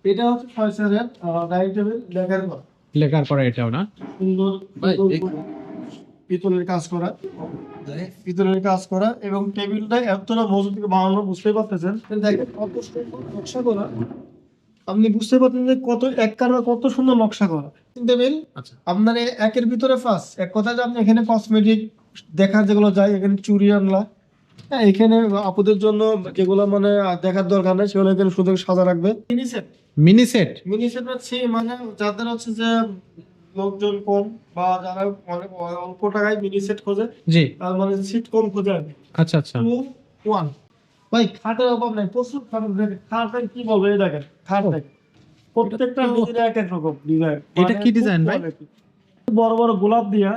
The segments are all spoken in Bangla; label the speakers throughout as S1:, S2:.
S1: এটা হচ্ছে 6 চেয়ারের ডাইনিং টেবিল
S2: লেখার পরে এটাও না
S1: সুন্দর
S2: ভাই,
S1: পিতলের কাজ করা, পিতলের কাজ করা এবং টেবিলটা এতটা মজবুত করে বানানো বুঝতেই পারতেছেন। দেখেন কত সুন্দর নকশা করা, আপনি বুঝতে পারছেন যে কত এক কালার কত সুন্দর নকশা করা টেবিল।
S2: আচ্ছা
S1: আপনার একের ভিতরে ফার্স্ট এক কথা যে আপনি এখানে কসমেটিক দেখার যেগুলো যায়, এখানে চুড়ি আনলা, হ্যাঁ এখানে আপুদের জন্য যেগুলো মানে দেখার দরকার নেই সেগুলো এখানে শুধু সাজা রাখবে। Mini set,
S2: mini set
S1: mini set হচ্ছে মানে যাদের হচ্ছে যে লোকজন কম বা যারা অনেক অল্প টাকায় মিনি সেট খোঁজে,
S2: জি
S1: তার মানে সিট কম খোঁজে আর কি।
S2: আচ্ছা আচ্ছা
S1: 2-1 ভাই, খাটের অভাব নাই, প্রচুর খাট। খাটের কি বলবো, এই দেখেন খাট দেখেন, প্রত্যেকটা ডিজাইন এক এক রকম ডিজাইন।
S2: এটা কি ডিজাইন ভাই?
S1: বড় বড় গোলাপ দিয়া,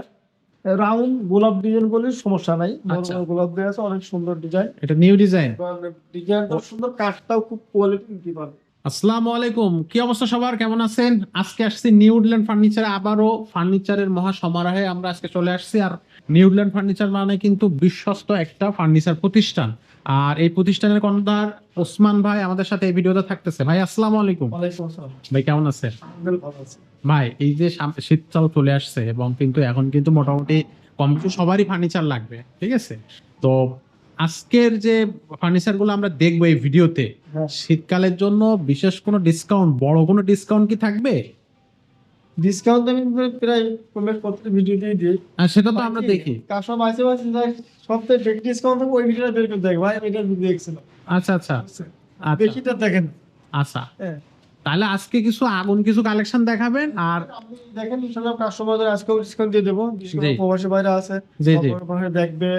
S1: রাউন্ড গোলাপ ডিজাইন করলে সমস্যা নাই, বড়
S2: আচ্ছা।
S1: বড় গোলাপ দেওয়া আছে, অনেক সুন্দর ডিজাইন।
S2: এটা নিউ ডিজাইন।
S1: ডিজাইনটা সুন্দর, কাঠটাও খুব কোয়ালিটি দিতে পারবে।
S2: আসসালামু আলাইকুম, কি অবস্থা সবার, কেমন আছেন? আজকে আসছি নিউডল্যান্ড ফার্নিচারে, আবারও ফার্নিচারের মহা সমারোহে আমরা আজকে চলে আসছি। আর নিউডল্যান্ড ফার্নিচার মানে কিন্তু বিশ্বস্ত একটা ফার্নিচার প্রতিষ্ঠান। আর এই প্রতিষ্ঠানের কর্ণধার ওসমান ভাই আমাদের সাথে এই ভিডিওতে থাকতেছে। ভাই আসসালামু আলাইকুম।
S1: ওয়ালাইকুম আসসালাম।
S2: ভাই কেমন আছেন?
S1: ভালো আছে।
S2: ভাই এই যে শীতকাল চলে আসছে এবং কিন্তু এখন কিন্তু মোটামুটি কম বেশি সবারই ফার্নিচার লাগবে, ঠিক আছে? তো আজকের যে ফার্নিচার গুলো আমরা দেখবো এই ভিডিওতে,
S1: হ্যাঁ।
S2: শীতকালের জন্য বিশেষ কোনো ডিসকাউন্ট, বড় কোনো ডিসকাউন্ট কি থাকবে?
S1: ডিসকাউন্ট আমি প্রায় কমের প্রত্যেক ভিডিওতেই দিই।
S2: আর সেটা তো আমরা দেখি।
S1: কাস্টমার মাঝে মাঝে যায় সবথেকে বেশি ডিসকাউন্ট থাকবে ওই ভিডিওটা বের করে দেখ ভাই, আমি এটা ভিডিও দেখছিলাম।
S2: আচ্ছা আচ্ছা আচ্ছা
S1: বেশিটা দেখেন।
S2: আচ্ছা,
S1: হ্যাঁ,
S2: তাহলে আজকে কিছু আগুন কিছু কালেকশন দেখাবেন। আর
S1: আপনি দেখেন ইনশাআল্লাহ কাস্টমারদের আজকেও ডিসকাউন্ট দিয়ে দেবো।
S2: জি।
S1: প্রবাসী বাইরে আছে,
S2: জি জি
S1: সবাই দেখবে।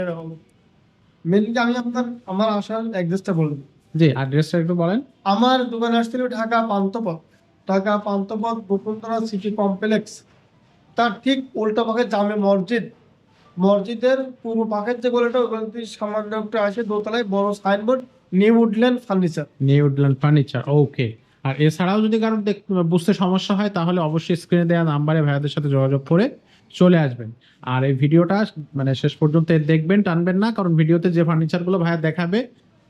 S1: মেনলি আমি আমার আসার অ্যাড্রেসটা বলবো।
S2: জি, অ্যাড্রেসটা একটু বলেন।
S1: আমার দোকান আসছিল ঢাকা পান্থপথ, ঢাকা পান্থপথ বকুলতলা সিটি কমপ্লেক্স, তার ঠিক উল্টো পাশে জামে মসজিদ, মসজিদের পূর্ব পাশের যে গলিটা ওখান থেকে সামান্য একটু আসে দোতলায় বড় signboard new woodland furniture.
S2: New woodland furniture, okay. আর এছাড়াও যদি কারোর বুঝতে সমস্যা হয় তাহলে অবশ্যই স্ক্রিনে দেওয়া নাম্বারে ভাইয়াদের সাথে যোগাযোগ করে চলে আসবেন। আর এই ভিডিওটা মানে শেষ পর্যন্ত দেখবেন, টানবেন না, কারণ ভিডিওতে যে ফার্নিচারগুলো ভাইয়া দেখাবে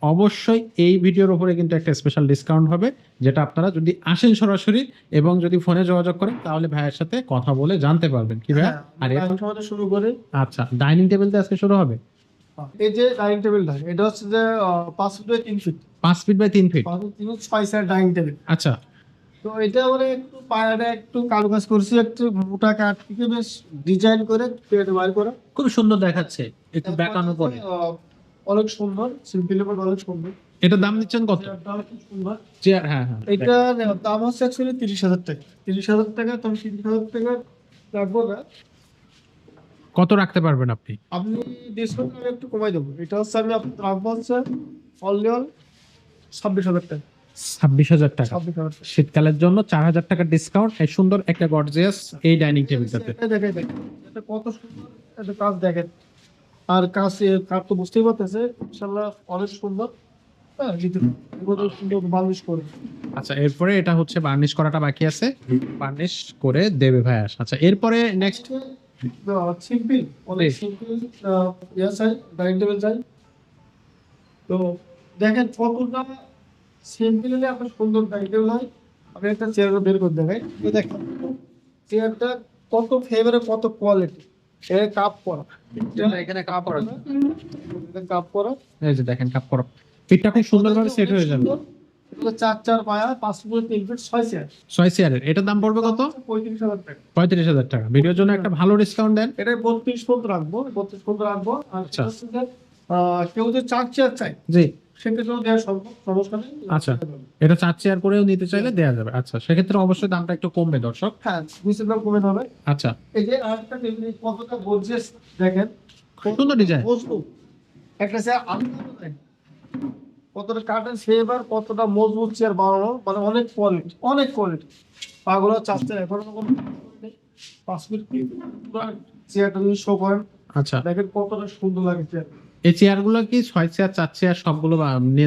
S2: অবশ্যই এই ভিডিওর উপরে কিন্তু একটা স্পেশাল ডিসকাউন্ট হবে, যেটা আপনারা যদি আসেন সরাসরি এবং যদি ফোনে যোগাযোগ করেন তাহলে ভাইয়ের সাথে কথা বলে জানতে পারবেন কি ভাইয়া। আর
S1: সময় শুরু করে
S2: আচ্ছা, ডাইনিং টেবিল দিয়ে আজকে শুরু হবে।
S1: এই যে ডাইনিং টেবিলটা, এটা হচ্ছে যে 5 foot by 3 feet,
S2: 5 feet by 3 feet.
S1: 5 foot 3 feet 6 dining table.
S2: আচ্ছা
S1: তো এটা মানে একটু পায়াটা একটু কারুকাজ করছি, একটু মোটা কাঠ থেকে বেশ ডিজাইন করে পেট বার করা,
S2: খুব সুন্দর দেখাচ্ছে, একটু বেঁকানো করে।
S1: অনেক সুন্দর, সিম্পল এর অনেক সুন্দর।
S2: এটা দাম দিচ্ছেন কত?
S1: দাম খুব সুন্দর।
S2: চেয়ার, হ্যাঁ হ্যাঁ,
S1: এটার দাম হচ্ছে অ্যাকচুয়ালি 30,000 টাকা। 30,000 টাকা, তবে 30,000 টাকা রাখবো না,
S2: কত রাখতে পারবেন আপনি?
S1: আপনি ডিসকাউন্ট আমি একটু কমাই দেবো। এটা হচ্ছে আমি আপনার রাখবো হচ্ছে অনলি 26,000 টাকা।
S2: 26,000 টাকা।
S1: 26,000 টাকা।
S2: শীতকালের জন্য 4,000 টাকা ডিসকাউন্ট এই সুন্দর একটা গর্জিয়াস এই ডাইনিং টেবিলটাতে।
S1: এটা দেখেন দেখেন, এটা কত সুন্দর, এটা কাজ দেখেন। আর কাজ তো বুঝতেই পারতেছে ইনশাআল্লাহ অনেক সুন্দর। হ্যাঁ, এগুলো সুন্দর বার্নিশ করে।
S2: আচ্ছা, এরপরে এটা হচ্ছে বার্নিশ করাটা বাকি আছে, বার্নিশ করে দেবে ভাই। আচ্ছা, এরপরে নেক্সট
S1: সিম্পল, অনেক
S2: জি।
S1: সিম্পল চাই, ডাইনিং টেবিল চাই। তো দেখেন কতটা সিম্পল হলে আপনার সুন্দর ডাইনিং টেবিল হয়। আমি একটা চেয়ার বের করে দেখাই, তো দেখেন চেয়ারটা কত ফেভারে, কত কোয়ালিটি। এর কাপ করা,
S2: এখানে কাপ করা,
S1: কাপ করা,
S2: এই যে দেখেন কাপ করা, ফিটটা খুব সুন্দরভাবে সেট হয়ে যাবে।
S1: এগুলো 4 পায়া, 5 ফুট 3 ফিট 6 চেয়ার।
S2: 6 চেয়ারের এটার দাম পড়বে কত?
S1: 35,000 টাকা।
S2: 35,000 টাকা। ভিডিওর জন্য একটা ভালো ডিসকাউন্ট দেন।
S1: এটা 32 ফুট রাখবো, 32 ফুট রাখবো। আর
S2: আচ্ছা।
S1: হচ্ছে যে, কেউ যদি 4 চেয়ার চাই
S2: জি
S1: সেক্ষেত্রেও দেওয়ার সমস্যা নেই।
S2: আচ্ছা, এটা 4 চেয়ার করেও নিতে চাইলে দেয়া যাবে। আচ্ছা, সেক্ষেত্রে অবশ্যই দামটা একটু কমবে দর্শক।
S1: হ্যাঁ, নিচের দাম কমে হবে।
S2: আচ্ছা,
S1: এই যে আরেকটা টেবিল কতটা গর্জিয়াস দেখেন,
S2: সুন্দর ডিজাইন।
S1: মজবুত একটা চেয়ার, কতটা কাঠের ফেভার, কতটা মজবুত চেয়ার বানানো, মানে অনেক কোয়ালিটি, অনেক কোয়ালিটি। পাগুলো 4 চেয়ার এখনো কোনো 5 ফিট চেয়ারটা যদি শো করেন,
S2: আচ্ছা,
S1: দেখেন কতটা সুন্দর লাগে চেয়ার।
S2: এই চেয়ারগুলো কি 6 চেয়ার 4 চেয়ার সবগুলো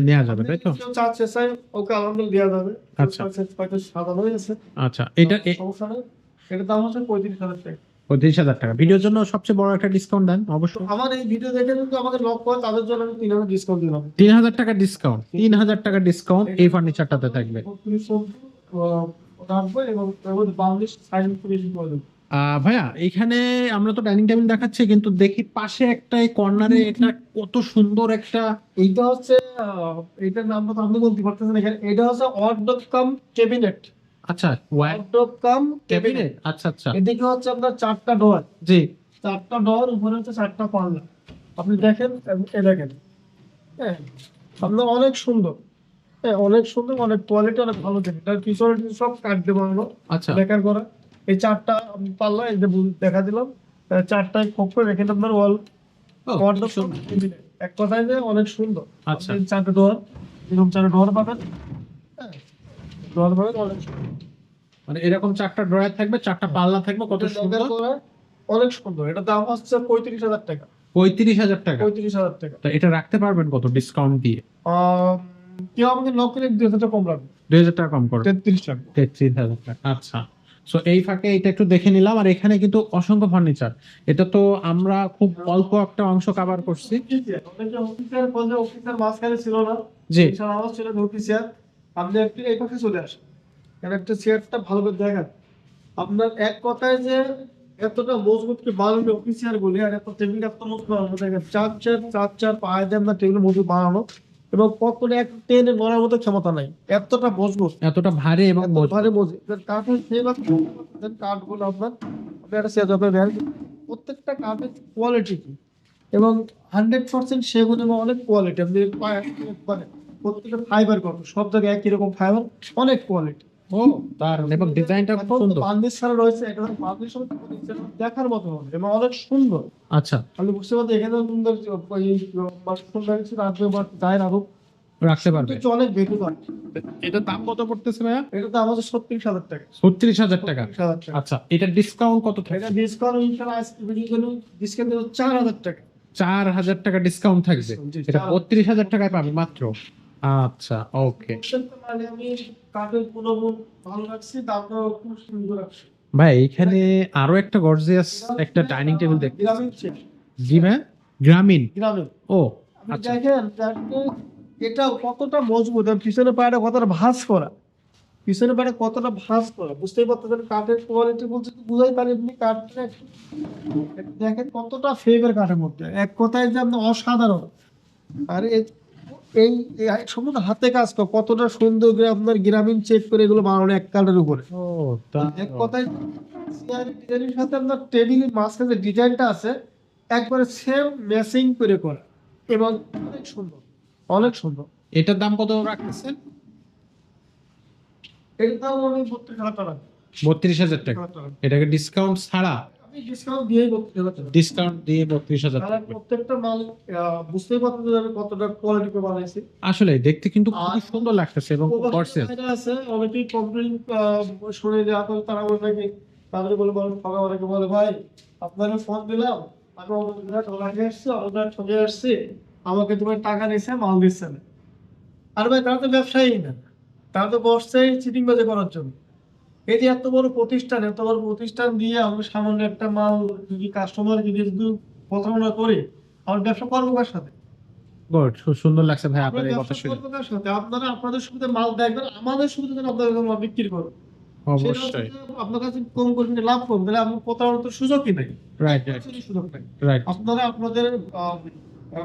S2: নেওয়া যাবে তাই তো?
S1: কেউ 4 চেয়ার চাই, ওকে আলহামদুলিল্লাহ দেওয়া যাবে।
S2: আচ্ছা।
S1: 6 চেয়ার হয়তো সাজানো হয়েছে,
S2: আচ্ছা, এটা
S1: সমস্যা নেই। এটার দাম হচ্ছে 35,000 টাকা।
S2: 35,000 টাকা। ভিডিওর জন্য সবচেয়ে বড় একটা ডিসকাউন্ট দেন অবশ্যই।
S1: আমার এই ভিডিও দেখে যদি আমাকে লক করে তাদের জন্য আমি 3,000 ডিসকাউন্ট দিলাম।
S2: 3,000 টাকা ডিসকাউন্ট, 3,000 টাকা ডিসকাউন্ট এই ফার্নিচারটাতে থাকবে।
S1: রাখবো এবং এর মধ্যে বাংলাদেশ সাইন করে দেবো।
S2: ভাইয়া এখানে আমরা তো ডাইনিং টেবিল দেখাচ্ছি, কিন্তু দেখি পাশে একটা কর্নারে এটা কত সুন্দর একটা।
S1: এইটা হচ্ছে এইটার নামটা তো আপনি বলতে পারতেছেন এখানে, এটা হচ্ছে ওয়ার্ডরোব কাম ক্যাবিনেট।
S2: আচ্ছা,
S1: ওয়ার্ডরোব কাম
S2: ক্যাবিনেট। আচ্ছা আচ্ছা,
S1: এদিকে হচ্ছে আপনার 4টা ডোর,
S2: জি।
S1: 4টা ডোর, উপরে হচ্ছে 4টা পাল্লা। আপনি দেখেন, এ দেখেন, হ্যাঁ আপনার অনেক সুন্দর, হ্যাঁ অনেক সুন্দর, অনেক কোয়ালিটি, অনেক ভালো দেখে। তার পিছনে সব কাঠ দিয়ে বানানো,
S2: আচ্ছা,
S1: বেকার করা। এই 4টা পাল্লা এই যে দেখা দিলাম, 4টায় খোপ করে রেখে আপনার ওয়াল
S2: ও,
S1: ওয়ার্ডরোব
S2: খুব সুন্দর।
S1: ক্যাবিনেট। এক কথায় যে অনেক সুন্দর।
S2: আচ্ছা।
S1: আপনি 4টা ডোর, এরকম 4টা ডোর পাবেন, হ্যাঁ ডোর পাবেন অনেক সুন্দর।
S2: মানে এরকম 4টা ড্রয়ার থাকবে, 4টা পাল্লা থাকবে, কত
S1: এটা
S2: সুন্দর।
S1: বেকার করা, অনেক সুন্দর। এটা দাম হচ্ছে 35,000 টাকা।
S2: 35,000 টাকা।
S1: 35,000 টাকা।
S2: তা এটা রাখতে পারবেন কত ডিসকাউন্ট দিয়ে?
S1: কেউ আমাকে নক করে 2,000 টাকা কম রাখবে,
S2: 2,000 টাকা কম করে,
S1: 33 টাকা।
S2: 33,000 টাকা। আচ্ছা, সো এই ফাঁকে এটা একটু দেখে নিলাম। আর এখানে কিন্তু অসংখ্য ফার্নিচার, এটা তো আমরা খুব অল্প একটা অংশ কভার করছি।
S1: অফিসের বলতে অফিসের মাঝখানে ছিল না,
S2: জি।
S1: এছাড়া আমার ছিল অফিসিয়ার। আপনি একটু এই পাশে চলে আসেন, কারণ একটা চেয়ারটা ভালো করে দেখেন। আপনার এক কথায় যে এতটা মজবুত কি বানানো অফিসিয়ার গুলি, আর এত টেবিল এত মজবুত বানানো, দেখেন 4 পায়ে দিয়ে আপনার টেবিল মজবুত বানানো, এবং কখনো এক টেনে নড়ার মতো ক্ষমতা নাই, এতটা মজবুত,
S2: এতটা ভারী এবং
S1: এত
S2: মজবুত।
S1: ভারী মজবুত। কাঠের সেবা কাঠগুলো আপনার, আপনি একটা চেয়ার আপনার প্রত্যেকটা কাঠের কোয়ালিটি কি, এবং 100% সেগুন, এবং অনেক কোয়ালিটি। আপনি প্রত্যেকটা ফাইবার কত, সব জায়গায় একই রকম ফাইবার, অনেক কোয়ালিটি।
S2: ও, দারুণ, এবং ডিজাইনটা খুব সুন্দর।
S1: বার্নিশ ছাড়া রয়েছে, এটা বার্নিশ দেখার মতো হবে এবং অনেক সুন্দর।
S2: আচ্ছা,
S1: আপনি বুঝতে পারছেন এখানে সুন্দর মাশরুম রাখছে, রাখবে বা যায় রাখুক,
S2: রাখতে পারবে।
S1: কিন্তু অনেক বেশি হয়।
S2: এটার দাম কত পড়তেছে ভাইয়া?
S1: এটা তো আমাদের 36,000 টাকা।
S2: 36,000 টাকা।
S1: 36,000 টাকা।
S2: আচ্ছা, এটা ডিসকাউন্ট কত
S1: এটা
S2: থাকবে?
S1: ডিসকাউন্ট ইনশাআল্লাহ আজকে ভিডিও জন্য ডিসকাউন্ট 4,000 টাকা।
S2: 4,000 টাকা ডিসকাউন্ট থাকবে।
S1: জি,
S2: এটা
S1: 4,000
S2: 32,000 টাকায় পাবে মাত্র। আচ্ছা, ওকে
S1: মানে আমি কাঠের গুণগুণ ভালো রাখছি, দামটাও খুব সুন্দর রাখছি।
S2: ভাই। এখানে আরো একটা গর্জিয়াস একটা ডাইনিং টেবিল দেখতে।
S1: গ্রামীণ চেয়ার,
S2: জি ভাই, গ্রামীণ।
S1: গ্রামীণ।
S2: ও
S1: আপনি
S2: আচ্ছা,
S1: দেখেন এটা কতটা মজবুত, আর পিছনে পায়টা কতটা ভাঁজ করা, পিছনে পায়টা কতটা ভাঁজ করা, বুঝতেই পারতেছেন। কাঠের কোয়ালিটি বলতে তো বুঝাই পারেন আপনি। কাঠটা দেখেন কতটা ফেভার কাঠের মধ্যে, এক কথায় যে আপনি অসাধারণ। আর এই এই সম্পূর্ণ হাতে কাজ করা, কতটা সুন্দর করে আপনার গ্রামীণ চেক করে এগুলো বানানো এক কাঠের উপরে।
S2: ও তা
S1: এক কথায় চেয়ারের ডিজাইনের সাথে আপনার টেবিলের মাঝখানে যে ডিজাইনটা আছে, একবারে সেম ম্যাচিং করে করা, এবং অনেক সুন্দর, অনেক সুন্দর।
S2: এটার দাম কত রাখতেছেন?
S1: এর দাম আমি 32,000 টাকা।
S2: 32,000 টাকা। এটাকে ডিসকাউন্ট ছাড়া?
S1: আমি ডিসকাউন্ট দিয়েই 32,000 টাকা।
S2: ডিসকাউন্ট দিয়ে 32,000
S1: আর
S2: টাকা।
S1: প্রত্যেকটা মাল বুঝতেই পারতেছেন আমি কতটা কোয়ালিটি করে বানাইছি।
S2: আসলে দেখতে কিন্তু খুব
S1: আর
S2: সুন্দর লাগতেছে এবং গর্জিয়াস।
S1: প্রবাসীরা আছে অনেকেই কমপ্লেইন শুনে যে আসলে তারা বলে নাকি, তাদের বলে ঠকা, অনেকে বলে ভাই আপনারা ফোন দিলাম, আমি অমুকরা ঠকে আসছি, অমুকরা ঠকে আসছি, আমাকে তোমার টাকা নিচ্ছে, মাল দিচ্ছে না। আর ভাই তারা তো ব্যবসায়ী না, তারা তো বসছেই চিটিং বাজি করার জন্য। এই যে এত বড় প্রতিষ্ঠান, এত বড় প্রতিষ্ঠান দিয়ে আমি সামান্য একটা মাল যদি কাস্টমার যদি প্রতারণা করি, আমার ব্যবসা করবো কার সাথে?
S2: গুড, খুব সুন্দর লাগছে ভাই আপনার এই কথা
S1: ব্যবসা
S2: শুনে।
S1: করবো কার সাথে? আপনারা আপনাদের সুবিধা মাল দেখবেন, আমাদের সুবিধা যেন আপনাদের কাছে মাল বিক্রি করো। সেটা হচ্ছে
S2: অবশ্যই।
S1: যে আপনার কাছে কম করে নিয়ে লাভ করুন, তাহলে আপনার প্রতারণার তো সুযোগই নেই।
S2: রাইট রাইট
S1: কোনো সুযোগ নেই।
S2: রাইট।
S1: আপনারা আপনাদের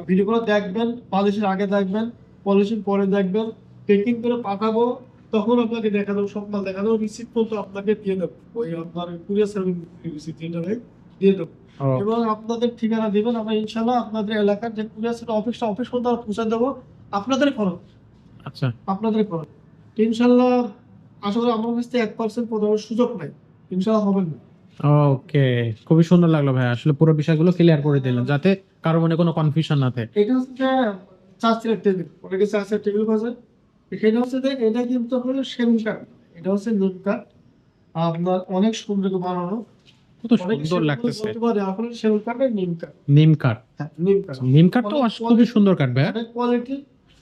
S1: ভিডিওগুলো দেখবেন, পলিশির আগে দেখবেন, পলিশির পরে দেখবেন, পেকিং করে পাঠাবো, তখন আপনাকে দেখা দেবো, সব মাল দেখা দেবো, রিসিপ্ট পর্যন্ত আপনাকে দিয়ে দেবো, ওই আপনার কুরিয়ার সার্ভিস রিসিপ্ট দিয়ে দেবো। এবং আপনাদের ঠিকানা দিবেন, আমরা ইনশাল্লাহ আপনাদের এলাকার যে কুরিয়ার অফিস পর্যন্ত আমরা পৌঁছে দেবো। আপনাদের খরচ,
S2: আচ্ছা,
S1: আপনাদের খরচ। ইনশাল্লাহ আশা করি আমার কাছ থেকে 1% প্রতারণার সুযোগ নাই, ইনশাল্লাহ হবে না।
S2: ওকে, খুবই সুন্দর লাগলো ভাই। আসলে পুরো বিষয়গুলো ক্লিয়ার করে দিলেন যাতে কারো মনে কোনো কনফিউশন না থাকে।
S1: এটা হচ্ছে যে 4 চেয়ার টেবিল, অনেকে 4 চেয়ার টেবিল আছে। এখানে হচ্ছে যে এটা কিন্তু হলো সেগুন কাঠ, এটা হচ্ছে নিম কাঠ, আপনার অনেক সুন্দর করে বানানো,
S2: কত
S1: অনেক
S2: সুন্দর লাগতেছে।
S1: বলতে পারে আসলে সেগুন কাঠের নিম কাঠ।
S2: নিম কাঠ।
S1: হ্যাঁ নিম কাঠ,
S2: নিম কাঠটাও খুবই সুন্দর কাঠ ভাই।
S1: অনেক কোয়ালিটি,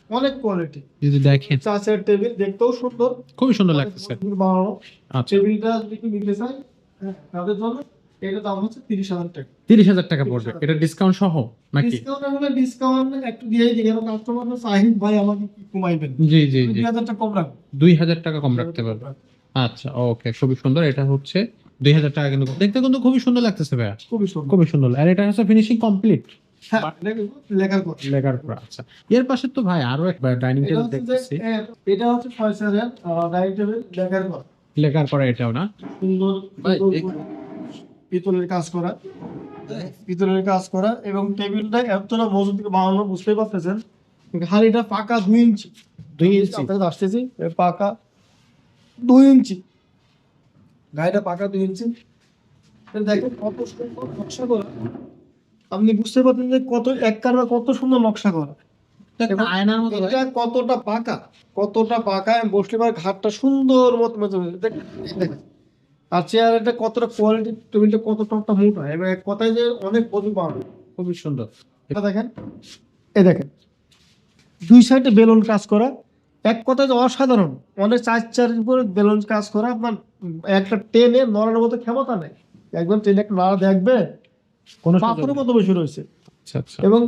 S1: অনেক কোয়ালিটি।
S2: যদি দেখেন
S1: 4 চেয়ার টেবিল দেখতেও সুন্দর,
S2: খুবই সুন্দর
S1: অনেক
S2: লাগতেছে।
S1: মজবুত বানানো।
S2: আচ্ছা,
S1: টেবিলটা যদি কেউ নিতে চায়, হ্যাঁ তাদের জন্য এটা দাম হচ্ছে 30,000 টাকা।
S2: 30,000 টাকা পড়বে। এটা ডিসকাউন্ট সহ নাকি?
S1: ডিসকাউন্ট হলে ডিসকাউন্ট একটু দিয়েই দিই, কারণ কাস্টমার সাহিদ ভাই আমাকে কি কমাইবেন,
S2: জি জি জি,
S1: 2,000 টাকা কম রাখবো।
S2: 2,000 টাকা কম রাখতে পারবে। আচ্ছা, ওকে, খুবই সুন্দর। এটা হচ্ছে 2000 টাকা, কিন্তু দেখতে কিন্তু খুবই সুন্দর লাগতেছে ভাইয়া,
S1: খুবই সুন্দর।
S2: খুবই সুন্দর। আর এটা হচ্ছে ফিনিশিং কমপ্লিট,
S1: হ্যাঁ, এটা কিন্তু লেখার কথা।
S2: লেগার করা। আচ্ছা, এর পাশে তো ভাই আরো একটা ডাইনিং
S1: এটা
S2: টেবিল
S1: হচ্ছে যে
S2: দেখতেছি,
S1: এটা হচ্ছে 6 ডাইনিং টেবিল লেখার কথা।
S2: লেগার করা, এটাও না
S1: সুন্দর
S2: ভাই,
S1: পিতলের কাজ করা, পিতলের কাজ করা, এবং টেবিলটা এতটা মজবুত করে বানানো, বুঝতেই পারতেছেন। হাড়িটা পাকা 2 ইঞ্চি,
S2: 2 ইঞ্চি।
S1: আপনাদের আসতেছি, পাকা 2 ইঞ্চি, গাড়িটা পাকা 2 ইঞ্চি। দেখেন কত সুন্দর নকশা করা, আপনি বুঝতে পারছেন যে কত এক কারণে কত সুন্দর নকশা করা।
S2: একটা আয়নার মতো ভাই।
S1: এটা কতটা পাকা, কতটা পাকা, আমি বসলে পারে ঘাটটা সুন্দর মতো দেখেন। আর চেয়ারটা কতটা কোয়ালিটি, টেবিলটা কতটা মোটা, এবং এক কথায় যে অনেক বডি পাওয়া।
S2: খুবই সুন্দর।
S1: এটা দেখেন, এই দেখেন 2 সাইডে বেলুন কাজ করা, এক কথায় যে অসাধারণ। অনেক চার উপরে বেলুন কাজ করা, আপনার একটা টেনে নড়ানোর মতো ক্ষমতা নেই, একদম টেনে একটা নাড়া দেখবে
S2: কোনো
S1: পাথরের মতো বসে রয়েছে।
S2: আচ্ছা আচ্ছা,
S1: এবং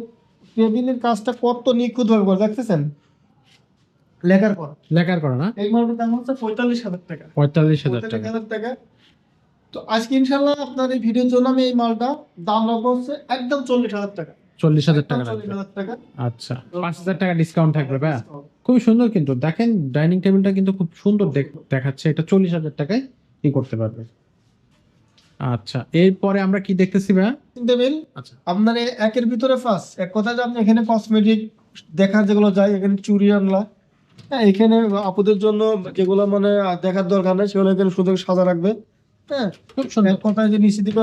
S1: টেবিলের কাজটা কত নিখুঁত ভাবে করে দেখতেছেন, লেখার পর।
S2: লেগার করা না?
S1: এই মালটার দাম হচ্ছে 45,000 টাকা।
S2: 45,000 টাকা।
S1: 45,000 টাকা। তো আজকে ইনশাল্লাহ আপনার এই ভিডিওর জন্য আমি এই মালটা দাম রাখবো হচ্ছে একদম 40,000 টাকা।
S2: 40,000 টাকা লাগবে।
S1: 40,000 টাকা।
S2: আচ্ছা, 5,000 টাকা ডিসকাউন্ট থাকবে ভাই। খুবই সুন্দর, কিন্তু দেখেন ডাইনিং টেবিলটা কিন্তু খুব সুন্দর দেখাচ্ছে। এটা 40,000 টাকায় কি করতে পারবে। আচ্ছা, এরপরে আমরা কি দেখতেছি ভাই?
S1: টেবিল
S2: আচ্ছা,
S1: আপনার এই একের ভিতরে পাঁচ, এক কথায় যে আপনি এখানে কসমেটিক দেখার যেগুলো যায়, এখানে চুড়ি আনলা, হ্যাঁ, এখানে আপুদের জন্য যেগুলো মানে দেখার দরকার নেই সেগুলো এখানে শুধু সাজা রাখবে। হ্যাঁ,
S2: খুব সুন্দর।
S1: এক কথায় যে নিচে দিকে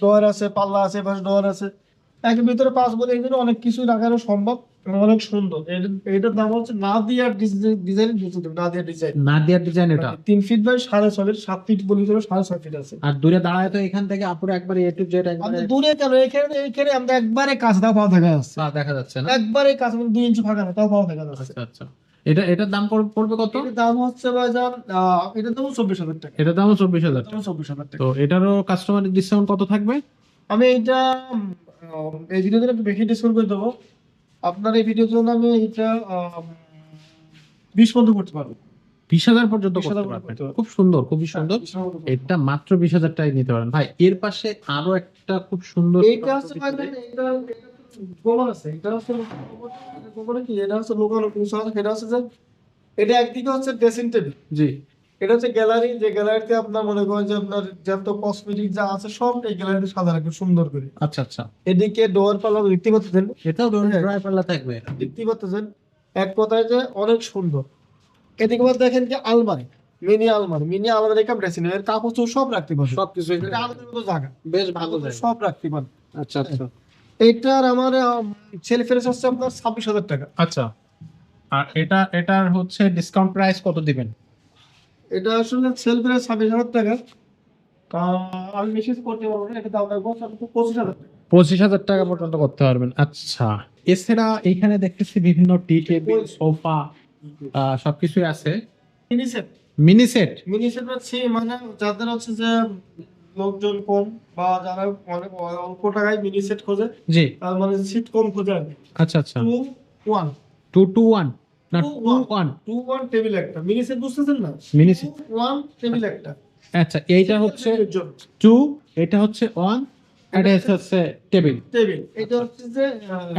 S1: ডোর আছে, পাল্লা আছে, পাশে ডোর আছে, একের ভিতরে পাঁচ বলে এই জন্য অনেক কিছু রাখানো সম্ভব এবং অনেক সুন্দর। এটার দাম হচ্ছে নাদিয়া ডিজাইন, নাদিয়া ডিজাইন,
S2: নাদিয়ার ডিজাইন এটা।
S1: 3 ফিট বাই 6.5 ফিট, 7 ফিট বলি ধরো, 6.5 ফিট আছে।
S2: আর দূরে দাঁড়ায় তো এখান থেকে আপুরে একবারে এ টু জেড
S1: আপনি
S2: একবারে
S1: দূরে কেন, এখানে আমরা একবারে কাছে তাও পাওয়া দেখা যাচ্ছে,
S2: দেখা যাচ্ছে না?
S1: একবারে কাছে, 2 ইঞ্চি ফাঁকা না তাও পাওয়া দেখা যাচ্ছে।
S2: আচ্ছা আচ্ছা, এটার দাম পড়বে কত?
S1: এটার দাম হচ্ছে ভাইজান, এটার দাম 24,000 টাকা।
S2: এটার দাম 24,000 টাকা।
S1: 24,000 টাকা।
S2: তো এটারও কাস্টমার ডিসকাউন্ট কত থাকবে?
S1: আমি এইটা এই ভিডিওতে একটু বেশি ডিসকাউন্ট করে দেবো। আপনার এই ভিডিওর জন্য আমি এটা 20 পর্যন্ত করতে পারবো।
S2: 20,000 পর্যন্ত
S1: 20,000
S2: করতে পারবেন।
S1: করতে পারবো।
S2: খুব সুন্দর, খুবই সুন্দর।
S1: 20,000 পর্যন্ত করতে পারবো।
S2: এটা মাত্র 20,000 টাকায় নিতে পারেন ভাই। এর পাশে আরো একটা খুব সুন্দর
S1: এইটা হচ্ছে ভাইজান, এটা গোবর আছে, এটা হচ্ছে গোবর কি, এটা হচ্ছে লোকানো কিছু আছে, এটা হচ্ছে যে এটা একদিকে হচ্ছে ড্রেসিং টেবিল,
S2: জি।
S1: এটা হচ্ছে গ্যালারি, যে গ্যালারিতে আপনার মনে করেন যে আপনার যত কসমেটিক যা আছে সব এই গ্যালারিতে সাজা রাখবে সুন্দর করে।
S2: আচ্ছা আচ্ছা,
S1: এদিকে ডোর পাল্লা দেখতে পাচ্ছেন,
S2: এটাও ধরুন
S1: হ্যাঁ।
S2: ড্রাই পাল্লা থাকবে।
S1: দেখতে পাচ্ছেন, এক কথায় যে অনেক সুন্দর। এদিকে আবার দেখেন যে আলমারি, মিনি আলমারি কাপ ড্রেসিং এর কাপড় চোপড় সব রাখতে পারবেন,
S2: সবকিছু
S1: এটা আমাদের মতো জায়গা,
S2: বেশ ভালো যায়।
S1: সব রাখতে পারবেন।
S2: আচ্ছা আচ্ছা
S1: এইটার আমার সেলফ ফেরেস হচ্ছে আপনার 26,000 টাকা।
S2: আচ্ছা। আর এটার হচ্ছে ডিসকাউন্ট প্রাইস কত দিবেন?
S1: এটা আসলে সেলফ ফেরেস 26,000 টাকা। আমি মেসেজ করতে পারবো না, এটা দাম রাখবো 25,000 টাকা।
S2: 25,000 টাকা পর্যন্ত করতে পারবেন। আচ্ছা, এছাড়া এখানে দেখতেছি বিভিন্ন টি টেবিল, সোফা, সবকিছুই আছে।
S1: Mini set,
S2: mini set.
S1: Mini set হচ্ছে মানে যাদের হচ্ছে যে লোকজন কম বা যারা অনেক অল্প টাকায় মিনি সেট খোঁজে,
S2: জি।
S1: তার মানে সিট কম খোঁজে আর কি।
S2: আচ্ছা আচ্ছা,
S1: 2-1
S2: 2 to 1 না
S1: 2-1
S2: 2 1?
S1: 2-1 টেবিল একটা মিনি সেট, বুঝতেছেন না?
S2: Mini set.
S1: 2-1 টেবিল একটা।
S2: আচ্ছা, এইটা হচ্ছে
S1: টেবিলের জন্য
S2: 2, এটা হচ্ছে 1, এটা হচ্ছে টেবিল,
S1: টেবিল, এটা হচ্ছে যে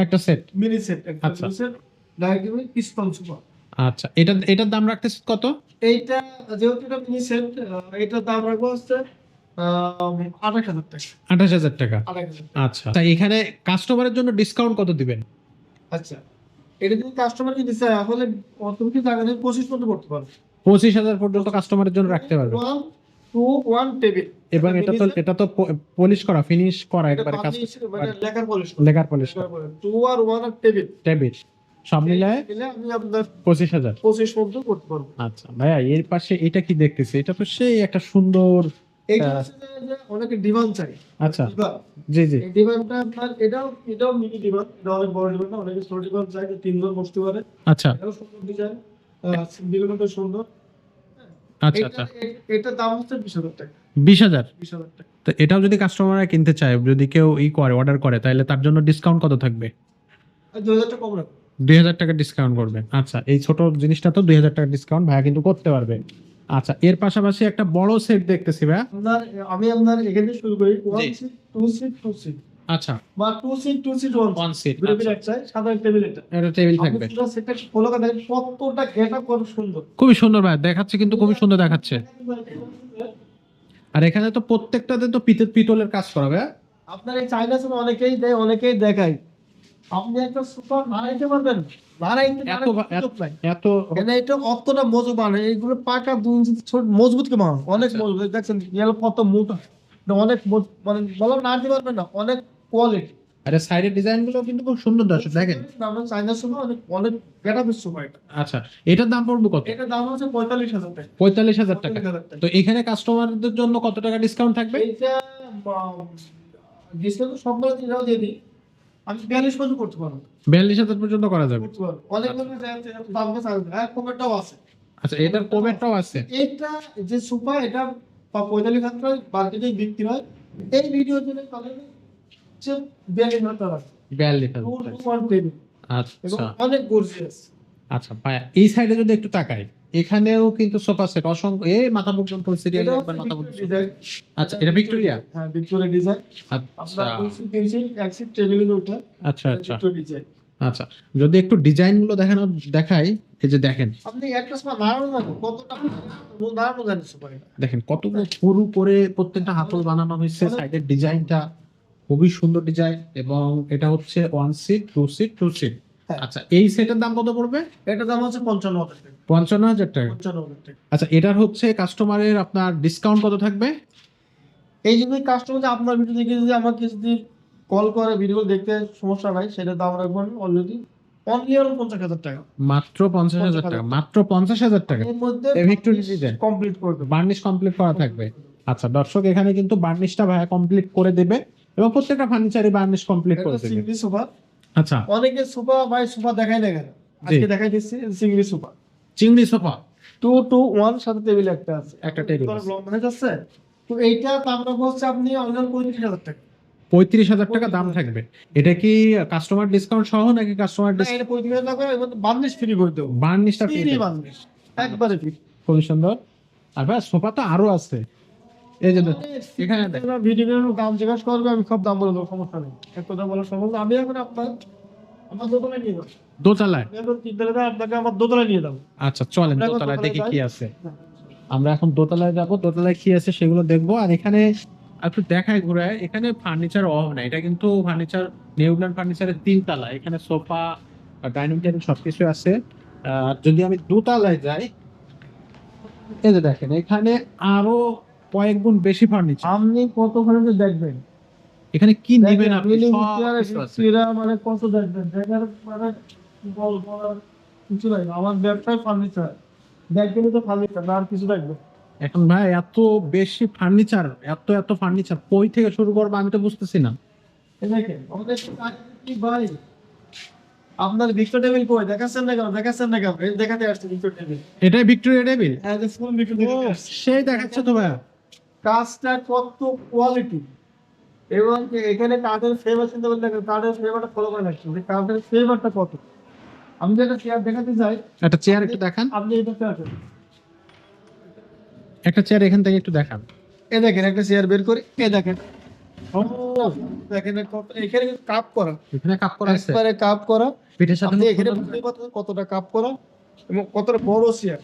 S2: একটা সেট।
S1: মিনি সেট, একটা
S2: আচ্ছা।
S1: মিনি সেট ডাইরেক্টলি পিস্তল সুপার।
S2: আচ্ছা, এটার দাম রাখতেছে কত?
S1: এইটা যেহেতু এটা মিনি সেট, এটার দাম রাখবো হচ্ছে 28,000 টাকা।
S2: 28,000 টাকা।
S1: 28,000 টাকা।
S2: আচ্ছা, তাই এখানে কাস্টমারের জন্য ডিসকাউন্ট কত দিবেন?
S1: আচ্ছা, এটা যদি কাস্টমার যদি চায় তাহলে তুমি কি টাকা দিয়ে 25 পর্যন্ত করতে পারো।
S2: 25,000 পর্যন্ত কাস্টমারের জন্য রাখতে পারবেন।
S1: 1-2-1 টেবিল,
S2: এবং এটা তো পলিশ করা, ফিনিশ করা,
S1: এটা
S2: একবারে কাজ
S1: মানে লেখার পলিশ,
S2: লেগার পলিশ করা,
S1: 2-1 টেবিল
S2: টেবিল সব মিলায়
S1: মিলে আমি আপনার
S2: 25,000।
S1: 25 পর্যন্ত করতে পারবো।
S2: আচ্ছা ভাইয়া, এর পাশে এটা কি দেখতেছি? এটা তো সেই একটা সুন্দর।
S1: এইটা হচ্ছে যে অনেকে ডিমান্ড চাই।
S2: আচ্ছা,
S1: বুঝবা?
S2: জি জি।
S1: এই ডিমান্ডটা আপনার এটাও মিনি ডিমান্ড, এটা অনেক বড় ডিমান্ড না, অনেকে ছোট ডিমান্ড চাই যে 3 জন বসতে পারে।
S2: আচ্ছা
S1: এটাও সুন্দর ডিজাইন, ডিজাইনটা সুন্দর।
S2: আচ্ছা আচ্ছা,
S1: এটা দাম হচ্ছে 20,000 টাকা।
S2: 20,000।
S1: 20,000 টাকা।
S2: তো এটাও যদি কাস্টমাররা কিনতে চায়, যদি কেউ অর্ডার করে, তাহলে তার জন্য ডিসকাউন্ট কত থাকবে?
S1: আর 2,000 টাকা কম রাখো।
S2: 2,000 টাকা ডিসকাউন্ট করবেন। আচ্ছা, এই ছোট জিনিসটা তো 2,000 টাকা ডিসকাউন্ট ভাইয়া কিন্তু করতে পারবে। আচ্ছা, এর পাশাপাশি একটা বড় সেট দেখতেছি ভাই।
S1: আমি আপনার এখানে শুরু করি ওয়ান
S2: জি।
S1: Seat two seat two seat
S2: আচ্ছা,
S1: বা two seat two seat one
S2: one seat,
S1: table একটা সাধারণ টেবিল এটা
S2: এটা টেবিল
S1: আপনি
S2: থাকবে।
S1: পুরো সেটটা ফলো করে দেখেন কতটা গেটআপ কত সুন্দর।
S2: খুবই সুন্দর ভাই, দেখাচ্ছে কিন্তু খুবই সুন্দর দেখাচ্ছে। আর এখানে তো প্রত্যেকটাতে তো পিতলের কাজ করা ভাই।
S1: আপনার এই চাইনা সেট অনেকেই দেয় অনেকেই দেখায়, আপনি একটা সুপার বানাইতে পারবেন, বানাইতে
S2: এত এত
S1: কেন এটা অতটা মজবুত বানায় এইগুলো পাকা 2 ইঞ্চি ছোট মজবুত কে বানানো অনেক
S2: আচ্ছা।
S1: মজবুত দেখছেন গেল কত মোটা এটা অনেক মানে বললাম না দিতে পারবেন না অনেক কোয়ালিটি।
S2: আর সাইডের ডিজাইন গুলো কিন্তু খুব সুন্দর দর্শক দেখেন।
S1: আমরা চাইনা সুপার অনেক অনেক গেটআপের সুপার এটা।
S2: আচ্ছা, এটার দাম পড়বে কত?
S1: এটার দাম হচ্ছে 45,000 টাকা।
S2: 45,000 টাকা।
S1: 45,000 টাকা।
S2: তো এখানে কাস্টমারদের জন্য কত টাকা ডিসকাউন্ট থাকবে?
S1: এইটা ডিসকাউন্ট সবগুলো দিনও দিয়ে দিই, আমি 42 পর্যন্ত করতে পারবো।
S2: 42,000 পর্যন্ত করা যাবে।
S1: করতে পারবো অনেক লোকের দাম আছে আর কমেরটাও আছে।
S2: আচ্ছা, এটার কোমেরটাও আছে।
S1: এটা যে সুপার এটা 45,000 টাকা মার্কেটে বিক্রি হয়, এই ভিডিওর জন্য তাহলে হচ্ছে 42,000 টাকা
S2: 42,000
S1: এবং
S2: আচ্ছা
S1: অনেক গর্জিয়াস।
S2: আচ্ছা ভাইয়া, এই সাইডে যদি একটু তাকাই, এখানেও কিন্তু সোফা সেট অসংখ্য, এই মাথা পর্যন্ত সিরিয়াল
S1: এটা
S2: একবার মাথা পর্যন্ত।
S1: ডিজাইন।
S2: আচ্ছা, এটা ভিক্টোরিয়া।
S1: হ্যাঁ ভিক্টোরিয়া ডিজাইন।
S2: আচ্ছা
S1: আপনার 2 ইঞ্চি এক সিট টেবিলের ওঠা
S2: আচ্ছা আচ্ছা
S1: ভিক্টোরিয়া ডিজাইন।
S2: আচ্ছা, যদি একটু ডিজাইন গুলো দেখাই, এই যে দেখেন,
S1: আপনি একটা সময় নাড়ানো না কতটা নাড়ানো জানেন সুপার এটা।
S2: দেখেন কতগুলো পুরু করে প্রত্যেকটা হাতল বানানো হয়েছে। সাইডের ডিজাইনটা খুবই সুন্দর ডিজাইন, এবং এটা হচ্ছে one seat two seat two seat.
S1: হ্যাঁ।
S2: আচ্ছা, এই সেটের দাম কত পড়বে?
S1: এটার দাম হচ্ছে 55,000 টাকা।
S2: 55,000 টাকা।
S1: 55,000 টাকা।
S2: আচ্ছা, এটার হচ্ছে কাস্টমারের আপনার ডিসকাউন্ট কত থাকবে?
S1: এই যদি কাস্টমার যে আপনার ভিডিও দেখে যদি আমাকে যদি কল করে ভিডিও দেখতে সমস্যা নাই, সেটা দাম রাখবেন অলরেডি অনলি 50,000 টাকা।
S2: মাত্র 50,000 টাকা, মাত্র 50,000 টাকা।
S1: এর মধ্যে
S2: এই ভিক্টোরিয়া ডিজাইন
S1: কমপ্লিট করে দেবো।
S2: বার্নিশ কমপ্লিট করা থাকবে। আচ্ছা দর্শক, এখানে কিন্তু বার্নিশটা ভাইয়া কমপ্লিট করে দেবে, এবং প্রত্যেকটা ফার্নিচারে বার্নিশ কমপ্লিট করে
S1: এটা
S2: দেবে।
S1: সিঙ্গলি সোফা।
S2: আচ্ছা,
S1: অনেকে সোফা ভাই সোফা দেখাই না কেন, আজকে দেখাই দিচ্ছি সিঙ্গলি সোফা
S2: চিংড়ি সোফা
S1: 2 to 1 সাথে টেবিল একটা আছে,
S2: একটা টেবিল আছে।
S1: লং মানে যাচ্ছে। তো এইটা দাম রাখবো হচ্ছে আপনি অনলাইন 35,000 টাকা।
S2: 35,000 টাকা দাম থাকবে। এটা কি কাস্টমার ডিসকাউন্ট সহ নাকি কাস্টমার
S1: না এটা 35,000 টাকা এর মধ্যে বার্নিশ ফ্রি করে দেবো।
S2: বার্নিশটা
S1: ফ্রি
S2: ফ্রি?
S1: বার্নিশ একবারে ফ্রি।
S2: খুবই সুন্দর। আর ভাই সোফা তো আরো আছে, এই যে এখানে দেখেন।
S1: ভিডিওর দাম জিজ্ঞাসা করবে, আমি সব দাম বলে দেবো, সমস্যা নেই। এক কথা বলার সমস্যা আমি এখন আমার দোতলায় নিয়ে যাবো।
S2: দোতলায়?
S1: এখন 3 তলাতে আপনাকে আমার দোতলায় নিয়ে যাবো।
S2: আচ্ছা চলেন
S1: আমরা এখন
S2: দোতলায় দেখি
S1: দোতলায়
S2: কি
S1: যাই।
S2: আছে। আমরা এখন দোতলায় যাব, দোতলায় কি আছে সেগুলো দেখবো। আর এখানে একটু দেখায় ঘুরায়, এখানে ফার্নিচার অভাব নাই। এটা কিন্তু ফার্নিচার নিউল্যান্ড ফার্নিচারের 3 তলা, এখানে সোফা ডাইনিং টেবিল সবকিছু আছে। আর যদি আমি দোতলায় যাই, এই যে দেখেন এখানে আরো কয়েক গুণ বেশি ফার্নিচার।
S1: আপনি কত খরচে দেখবেন,
S2: এখানে কি নেবেন
S1: দেখেন,
S2: আপনি
S1: মিলি
S2: সব
S1: মিটারে
S2: কিছু আছে।
S1: ফিরা মানে কত দেখবেন দেখার মানে বলার কিছু নাই। আমার ব্যবসায় ফার্নিচার দেখবেন তো ফার্নিচার আর কিছু দেখবেন।
S2: এখন ভাই এত বেশি ফার্নিচার, এত এত ফার্নিচার কই থেকে শুরু করবো আমি তো বুঝতেছি না।
S1: এই দেখেন আমাদের কি ভাই, আপনার ভিক্টোর টেবিল কই দেখাচ্ছেন না কেন, দেখাচ্ছেন না কেন, এই দেখাতে আসছে ভিক্টোর টেবিল।
S2: এটাই ভিক্টোরিয়া টেবিল?
S1: হ্যাঁ যে ফুল ভিক্টোর টেবিল আসছে।
S2: সেই দেখাচ্ছে তো ভাই।
S1: কাজটা কত কোয়ালিটি, এবং এখানে কাঠের ফ্লেভার চিন্তা করলে দেখেন কাঠের ফ্লেভারটা ফলো করে রাখছে, যে কাঠের ফ্লেভারটা কত। আমি যেটা চেয়ার দেখাতে চাই,
S2: একটা চেয়ার একটু দেখান,
S1: আপনি এই দেখতে আসেন।
S2: একটা চেয়ার এখান থেকে একটু দেখান।
S1: এই দেখেন একটা চেয়ার বের করি, এই দেখেন ও দেখেন এখানে কাপ করা,
S2: এখানে কাপ করা আছে,
S1: একবারে কাপ করা।
S2: পিঠের সাথে
S1: আপনি এখানে বুঝতে পারছেন কতটা কাপ করা এবং কতটা বড় চেয়ার।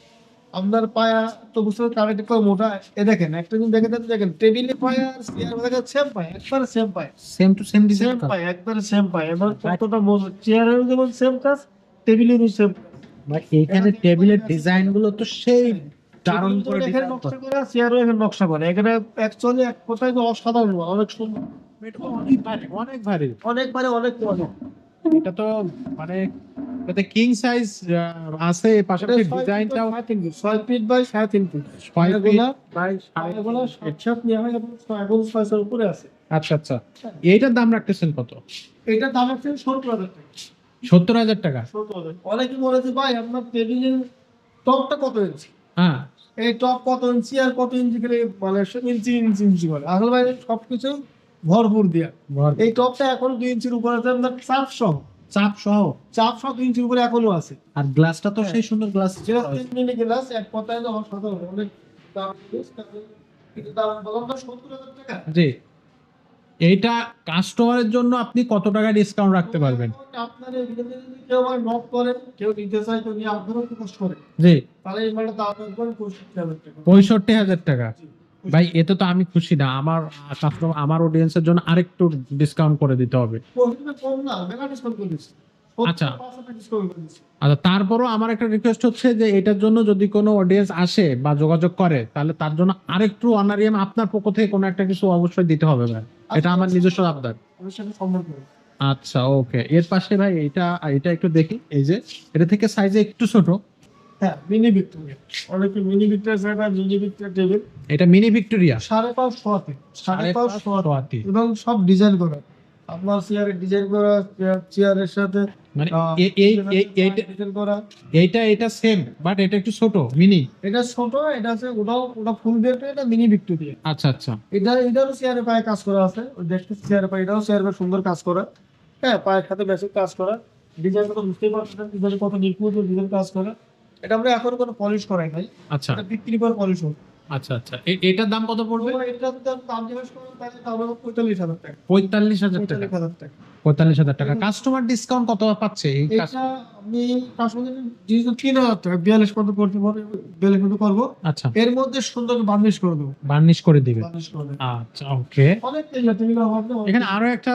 S1: আপনার পায়া তো বুঝতে পারছেন কারেন্ট করে মোটা। এ দেখেন একটা জিনিস দেখেন, দেখেন টেবিলে পায়া আর চেয়ার দেখেন সেম পায়, একবারে সেম পায়,
S2: same to same design.
S1: Same পায়, একবারে সেম পায়। এবং কতটা মজবুত, চেয়ারেরও যেমন সেম কাজ, টেবিলেরও সেম।
S2: ভাই এখানে টেবিলের ডিজাইন গুলো তো সেই দারুণ করে
S1: এখানে
S2: ডিজাইন
S1: নকশা করা, চেয়ারও এখানে নকশা করা। এখানে অ্যাকচুয়ালি এক কথায় তো অসাধারণ, অনেক সুন্দর,
S2: অনেক ভারী, অনেক ভারী।
S1: অনেক মানে অনেক কোয়ালিটি।
S2: এটা তো মানে এতে কিং সাইজ আছে, পাশাপাশি ডিজাইনটাও
S1: 6 feet by 3.5 feet.
S2: 6 feet by
S1: এগুলো 7 নেওয়া হয় এবং 6 উপরে আছে।
S2: আচ্ছা আচ্ছা, এইটার দাম রাখতেছেন কত?
S1: এটার দাম হচ্ছে 70,000 টাকা।
S2: 70,000 টাকা?
S1: 70,000। অনেকে বলেছে ভাই আপনার টেবিলের টপটা কত ইঞ্চি,
S2: হ্যাঁ,
S1: এই টপ কত ইঞ্চি আর কত ইঞ্চি করে মানে ইঞ্চি ইঞ্চি ইঞ্চি করে, আসলে ভাই সবকিছু ভরপুর দেয়া। এই টপটা এখন 2 ইঞ্চির উপরে আছে আপনার চাপ সহ।
S2: চাপ সহ।
S1: চাপ সব ইঞ্চির উপরে এখনো আছে।
S2: আর গ্লাসটা তো সেই সুন্দর গ্লাস।
S1: যেটা 3 মিলি গ্লাস, এক কথায় তো অসাধারণ, অনেক দাম কিন্তু দাম বললাম না 70,000 টাকা।
S2: জি, এইটা কাস্টমারের জন্য আপনি কত টাকা ডিসকাউন্ট রাখতে পারবেন?
S1: আপনার এই ভিডিওতে যদি কেউ আমার নক করে, কেউ নিতে চায়, কেউ নিয়ে আপনারও ফোকাস করে,
S2: জি,
S1: তাহলে এই মালটা দাম একবারে 65,000 টাকা।
S2: 65,000 টাকা। ভাই এতে তো আমি খুশি না, আমার কাস্টমার, আমার অডিয়েন্সের জন্য আরেকটু ডিসকাউন্ট করে দিতে হবে।
S1: প্রফিটটা কম না, মেগা ডিসকাউন্ট করে দিচ্ছি।
S2: আচ্ছা।
S1: 70% ডিসকাউন্ট করে দিচ্ছি।
S2: আচ্ছা, তারপরও আমার একটা রিকোয়েস্ট হচ্ছে যে এটার জন্য যদি কোনো অডিয়েন্স আসে বা যোগাযোগ করে, তাহলে তার জন্য আরেকটু অনারিয়াম আপনার পক্ষ থেকে কোনো একটা কিছু অবশ্যই দিতে হবে ভাই, এটা আমার নিজস্ব আবদার।
S1: আমার সাথে সম্পর্ক নেই।
S2: আচ্ছা, ওকে। এর পাশে ভাই এটা এটা একটু দেখি, এই যে এটা থেকে সাইজে একটু ছোট,
S1: হ্যাঁ, মিনি ভিক্টোরিয়া। অনেকে মিনি ভিক্টোরিয়া চায় না, মিনি ভিক্টোরিয়া টেবিল
S2: এটা মিনি ভিক্টোরিয়া
S1: 5.5 শোয়াতে, 5.5
S2: 5.5
S1: এবং সব ডিজাইন করা। আপনার চেয়ারের ডিজাইন করা, চেয়ারের সাথে
S2: মানে
S1: ডিজাইন করা।
S2: এটা সেম, বাট এটা একটু ছোট, মিনি।
S1: এটা ছোট, এটা আছে ওটা ফুল বেড, এটা মিনি ভিক্টোরিয়া।
S2: আচ্ছা আচ্ছা,
S1: এটারও চেয়ারে পায়ে কাজ করা আছে, ওই দেখতে চেয়ারে পায়ে, এটাও চেয়ারে পায়ে সুন্দর কাজ করা। হ্যাঁ, পায়ের সাথে বেসিক কাজ করা, ডিজাইন তো বুঝতেই পারছেন ডিজাইন কত নিখুঁত, ডিজাইন কাজ করা। এটা আমরা এখন কোনো পলিশ করাই নাই,
S2: আচ্ছা
S1: এটা বিক্রি করে পলিশ হবে।
S2: আচ্ছা আচ্ছা, এটার দাম কত পড়বে?
S1: এটার দাম জিজ্ঞেস করুন, তাহলে দাম হলো 45,000 টাকা।
S2: 45,000 টাকা।
S1: 45,000 টাকা।
S2: 45,000 টাকা। কাস্টমার ডিসকাউন্ট কত পাচ্ছে এই
S1: এটা আমি কাস্টমারদের যেহেতু 3,000 টাকা 42 পর্যন্ত করতে পারবো, 42 পর্যন্ত করবো।
S2: আচ্ছা,
S1: এর মধ্যে সুন্দর বার্নিশ করে দেবো,
S2: বার্নিশ করে দিবেন।
S1: বার্নিশ করে দেবো।
S2: আচ্ছা, ওকে।
S1: অনেক টেবিল হবে।
S2: এখানে আরো একটা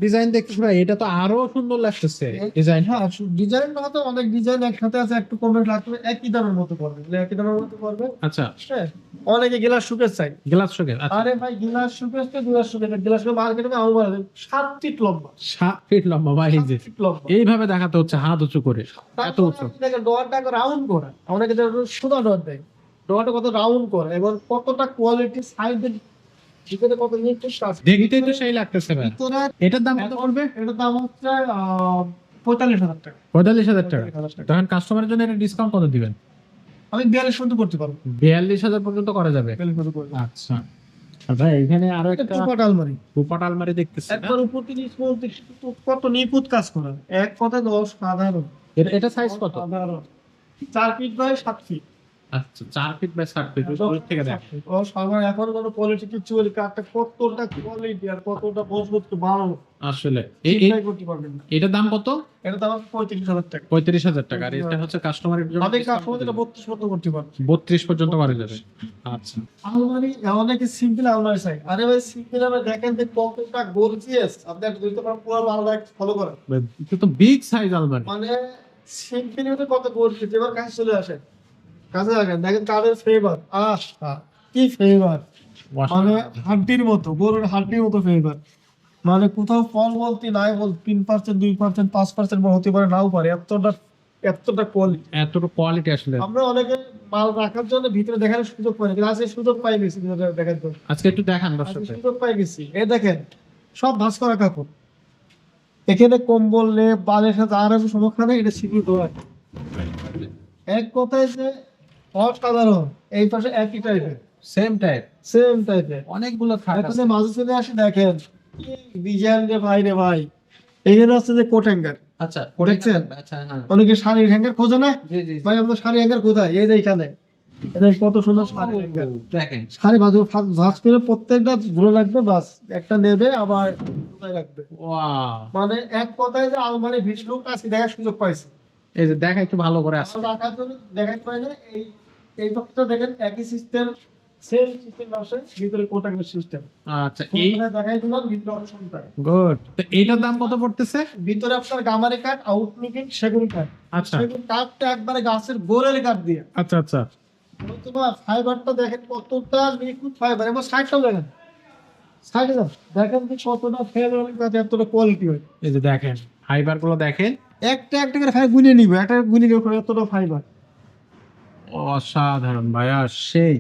S2: ডিজাইন দেখতেছি ভাই, এটা তো আরো সুন্দর লাগতেছে ডিজাইন।
S1: হ্যাঁ, ডিজাইন হয়তো অনেক ডিজাইন একসাথে আছে, একটু কমে লাগবে, একই দামের মতো পড়বে, একই দামের মতো পড়বে।
S2: আচ্ছা,
S1: হ্যাঁ, অনেকে গ্লাস শুকেস চাই।
S2: Glass showcase. আচ্ছা,
S1: আরে ভাই, গ্লাস শুকেস তো গ্লাস শুকেস, গ্লাস মার্কেটে আমার বলে 7 ফিট লম্বা,
S2: 7 ফিট লম্বা ভাই, এই যে
S1: 7 ফিট লম্বা।
S2: এইভাবে দেখাতে হচ্ছে হাত উঁচু করে, এত উঁচু।
S1: দেখেন ডোরটা রাউন্ড করা, অনেকে সোজা ডোর দেয়, ডোরটা কত রাউন্ড করা এবং কতটা কোয়ালিটি, সাইডের ভিতরে কত নিখুঁত কাজ।
S2: দেখতেই তো সেই লাগতেছে ভাই।
S1: ভিতরে
S2: এটার দাম কত পড়বে?
S1: এটার দাম হচ্ছে 45,000 টাকা।
S2: 45,000 টাকা।
S1: 45,000 টাকা।
S2: তখন কাস্টমারের জন্য এটা ডিসকাউন্ট কত দিবেন?
S1: আমি 42 পর্যন্ত করতে পারবো।
S2: 42,000 পর্যন্ত করা যাবে।
S1: 42 পর্যন্ত করতে পারবো।
S2: আচ্ছা, আর ভাই এখানে আরো
S1: এটা
S2: একটা
S1: টুপাট আলমারি,
S2: কুপাট আলমারি দেখতেছি না?
S1: একবার উপর থেকে নিচ পর্যন্ত কত নিখুঁত কাজ করা, এক কথায় 10 সাধারণ।
S2: এটা সাইজ কত?
S1: সাধারণ 4 ফিট বাই 7 ফিট।
S2: আচ্ছা, 4 ফিট বাই 7 ফিট। দূর থেকে দেখ।
S1: ও সাধারণ, এখন কোনো কোয়ালিটি কিছু বলি, কাঠটা কতটা কোয়ালিটি আর কতটা মজবুত ভালো,
S2: আসলে এই
S1: চিন্তাই করতে পারবেন না।
S2: এটার দাম কত?
S1: এটা দাম 35,000 টাকা।
S2: 35,000 টাকা। আর এটা হচ্ছে কাস্টমারের জন্য
S1: আমি কাস্টমার যেটা 32 পর্যন্ত করতে পারবো।
S2: 32 পর্যন্ত করা যাবে। আচ্ছা,
S1: আলমারি অনেকে সিম্পল আলমারি চাই। আরে ভাই, সিম্পল আলমারি দেখেন যে কতটা গর্জিয়াস, আপনি একটা দুইটা পুরো আলমারি ফলো করেন,
S2: এটা তো বিগ সাইজ আলমারি।
S1: মানে সিম্পল হতে কত গর্জিয়াস। এবার কাছে চলে আসেন, কাছে আসেন, দেখেন কাঠের ফেভার, কি ফেভার, মানে হাড্ডির মতো, গরুর হাড্ডির মতো ফেভার। মানে কোথাও ফল বলতে নাই বল 3%, 2%, 5% হতে পারে, নাও পারে, এতটা কোয়ালিটি।
S2: এতটুকু কোয়ালিটি আসলে।
S1: আমরা অনেকে মাল রাখার জন্য ভিতরে দেখার সুযোগ পাই না, কিন্তু আজকে সুযোগ পাই গেছি ভিতরে দেখার জন্য।
S2: আজকে একটু দেখান
S1: আজকে
S2: দর্শকদের।
S1: সুযোগ পাই গেছি। এই দেখেন, সব ভাঁজ করা কাপড়, এখানে কম্বল লেপ বালের সাথে আর একটু সমস্যা নেই, এটা সিকিউর দেওয়া। এক কথায় যে অসাধারণ, এই পাশে একই টাইপের,
S2: সেম টাইপ,
S1: সেম টাইপের
S2: অনেকগুলো থাক
S1: এখানে মাঝে চলে আসে, দেখেন কি ডিজাইন রে ভাই রে ভাই। এখানে আছে যে কোট হ্যাঙ্গার,
S2: আচ্ছা,
S1: দেখছেন?
S2: আচ্ছা, হ্যাঁ,
S1: অনেকে শাড়ির হ্যাঙ্গার খোঁজে না
S2: জি জি
S1: ভাই, আপনার শাড়ি হ্যাঙ্গার কোথায়? এই যে এখানে, এটা কত সুন্দর শাড়ি হ্যাঙ্গার।
S2: দেখেন।
S1: শাড়ি ভাঁজ করে প্রত্যেকটা ধুলো লাগবে, বাস একটা নেবে আবার কোথায় রাখবে।
S2: ওয়াও,
S1: মানে এক কথায় যে আলমারি ভিড় লোক আছে দেখার সুযোগ পাইছে,
S2: এই যে দেখা একটু ভালো করে আসছে।
S1: আমরা রাখার জন্য দেখাতে পাই না। এই বক্সটা দেখেন, একই সিস্টেম, সেম সিস্টেম আসে, ভিতরে কোটাঙ্গের সিস্টেম।
S2: আচ্ছা, এই
S1: দেখাই দিলাম ভিতরে অপশনটা।
S2: গুড। তো এইটার দাম কত পড়তেছে?
S1: ভিতরে আপনার গামারি কাঠ, আউটলুকিং সেগুন কাঠ।
S2: আচ্ছা
S1: সেগুন কাঠটা একবারে গাছের গোড়ের কাঠ দিয়ে।
S2: আচ্ছা আচ্ছা,
S1: তোমার ফাইবারটা দেখেন কতটা নিখুঁত ফাইবার, এবং সাইডটাও দেখেন, সাইডে দেখেন যে কতটা ফেয়ার কাছে, এতটা কোয়ালিটি হয়।
S2: এই যে দেখেন ফাইবার গুলো দেখেন,
S1: একটা একটা করে ফাইবার গুনে নিবে, একটা গুনে নিবে এতটা ফাইবার।
S2: অসাধারণ ভাইয়া, সেই।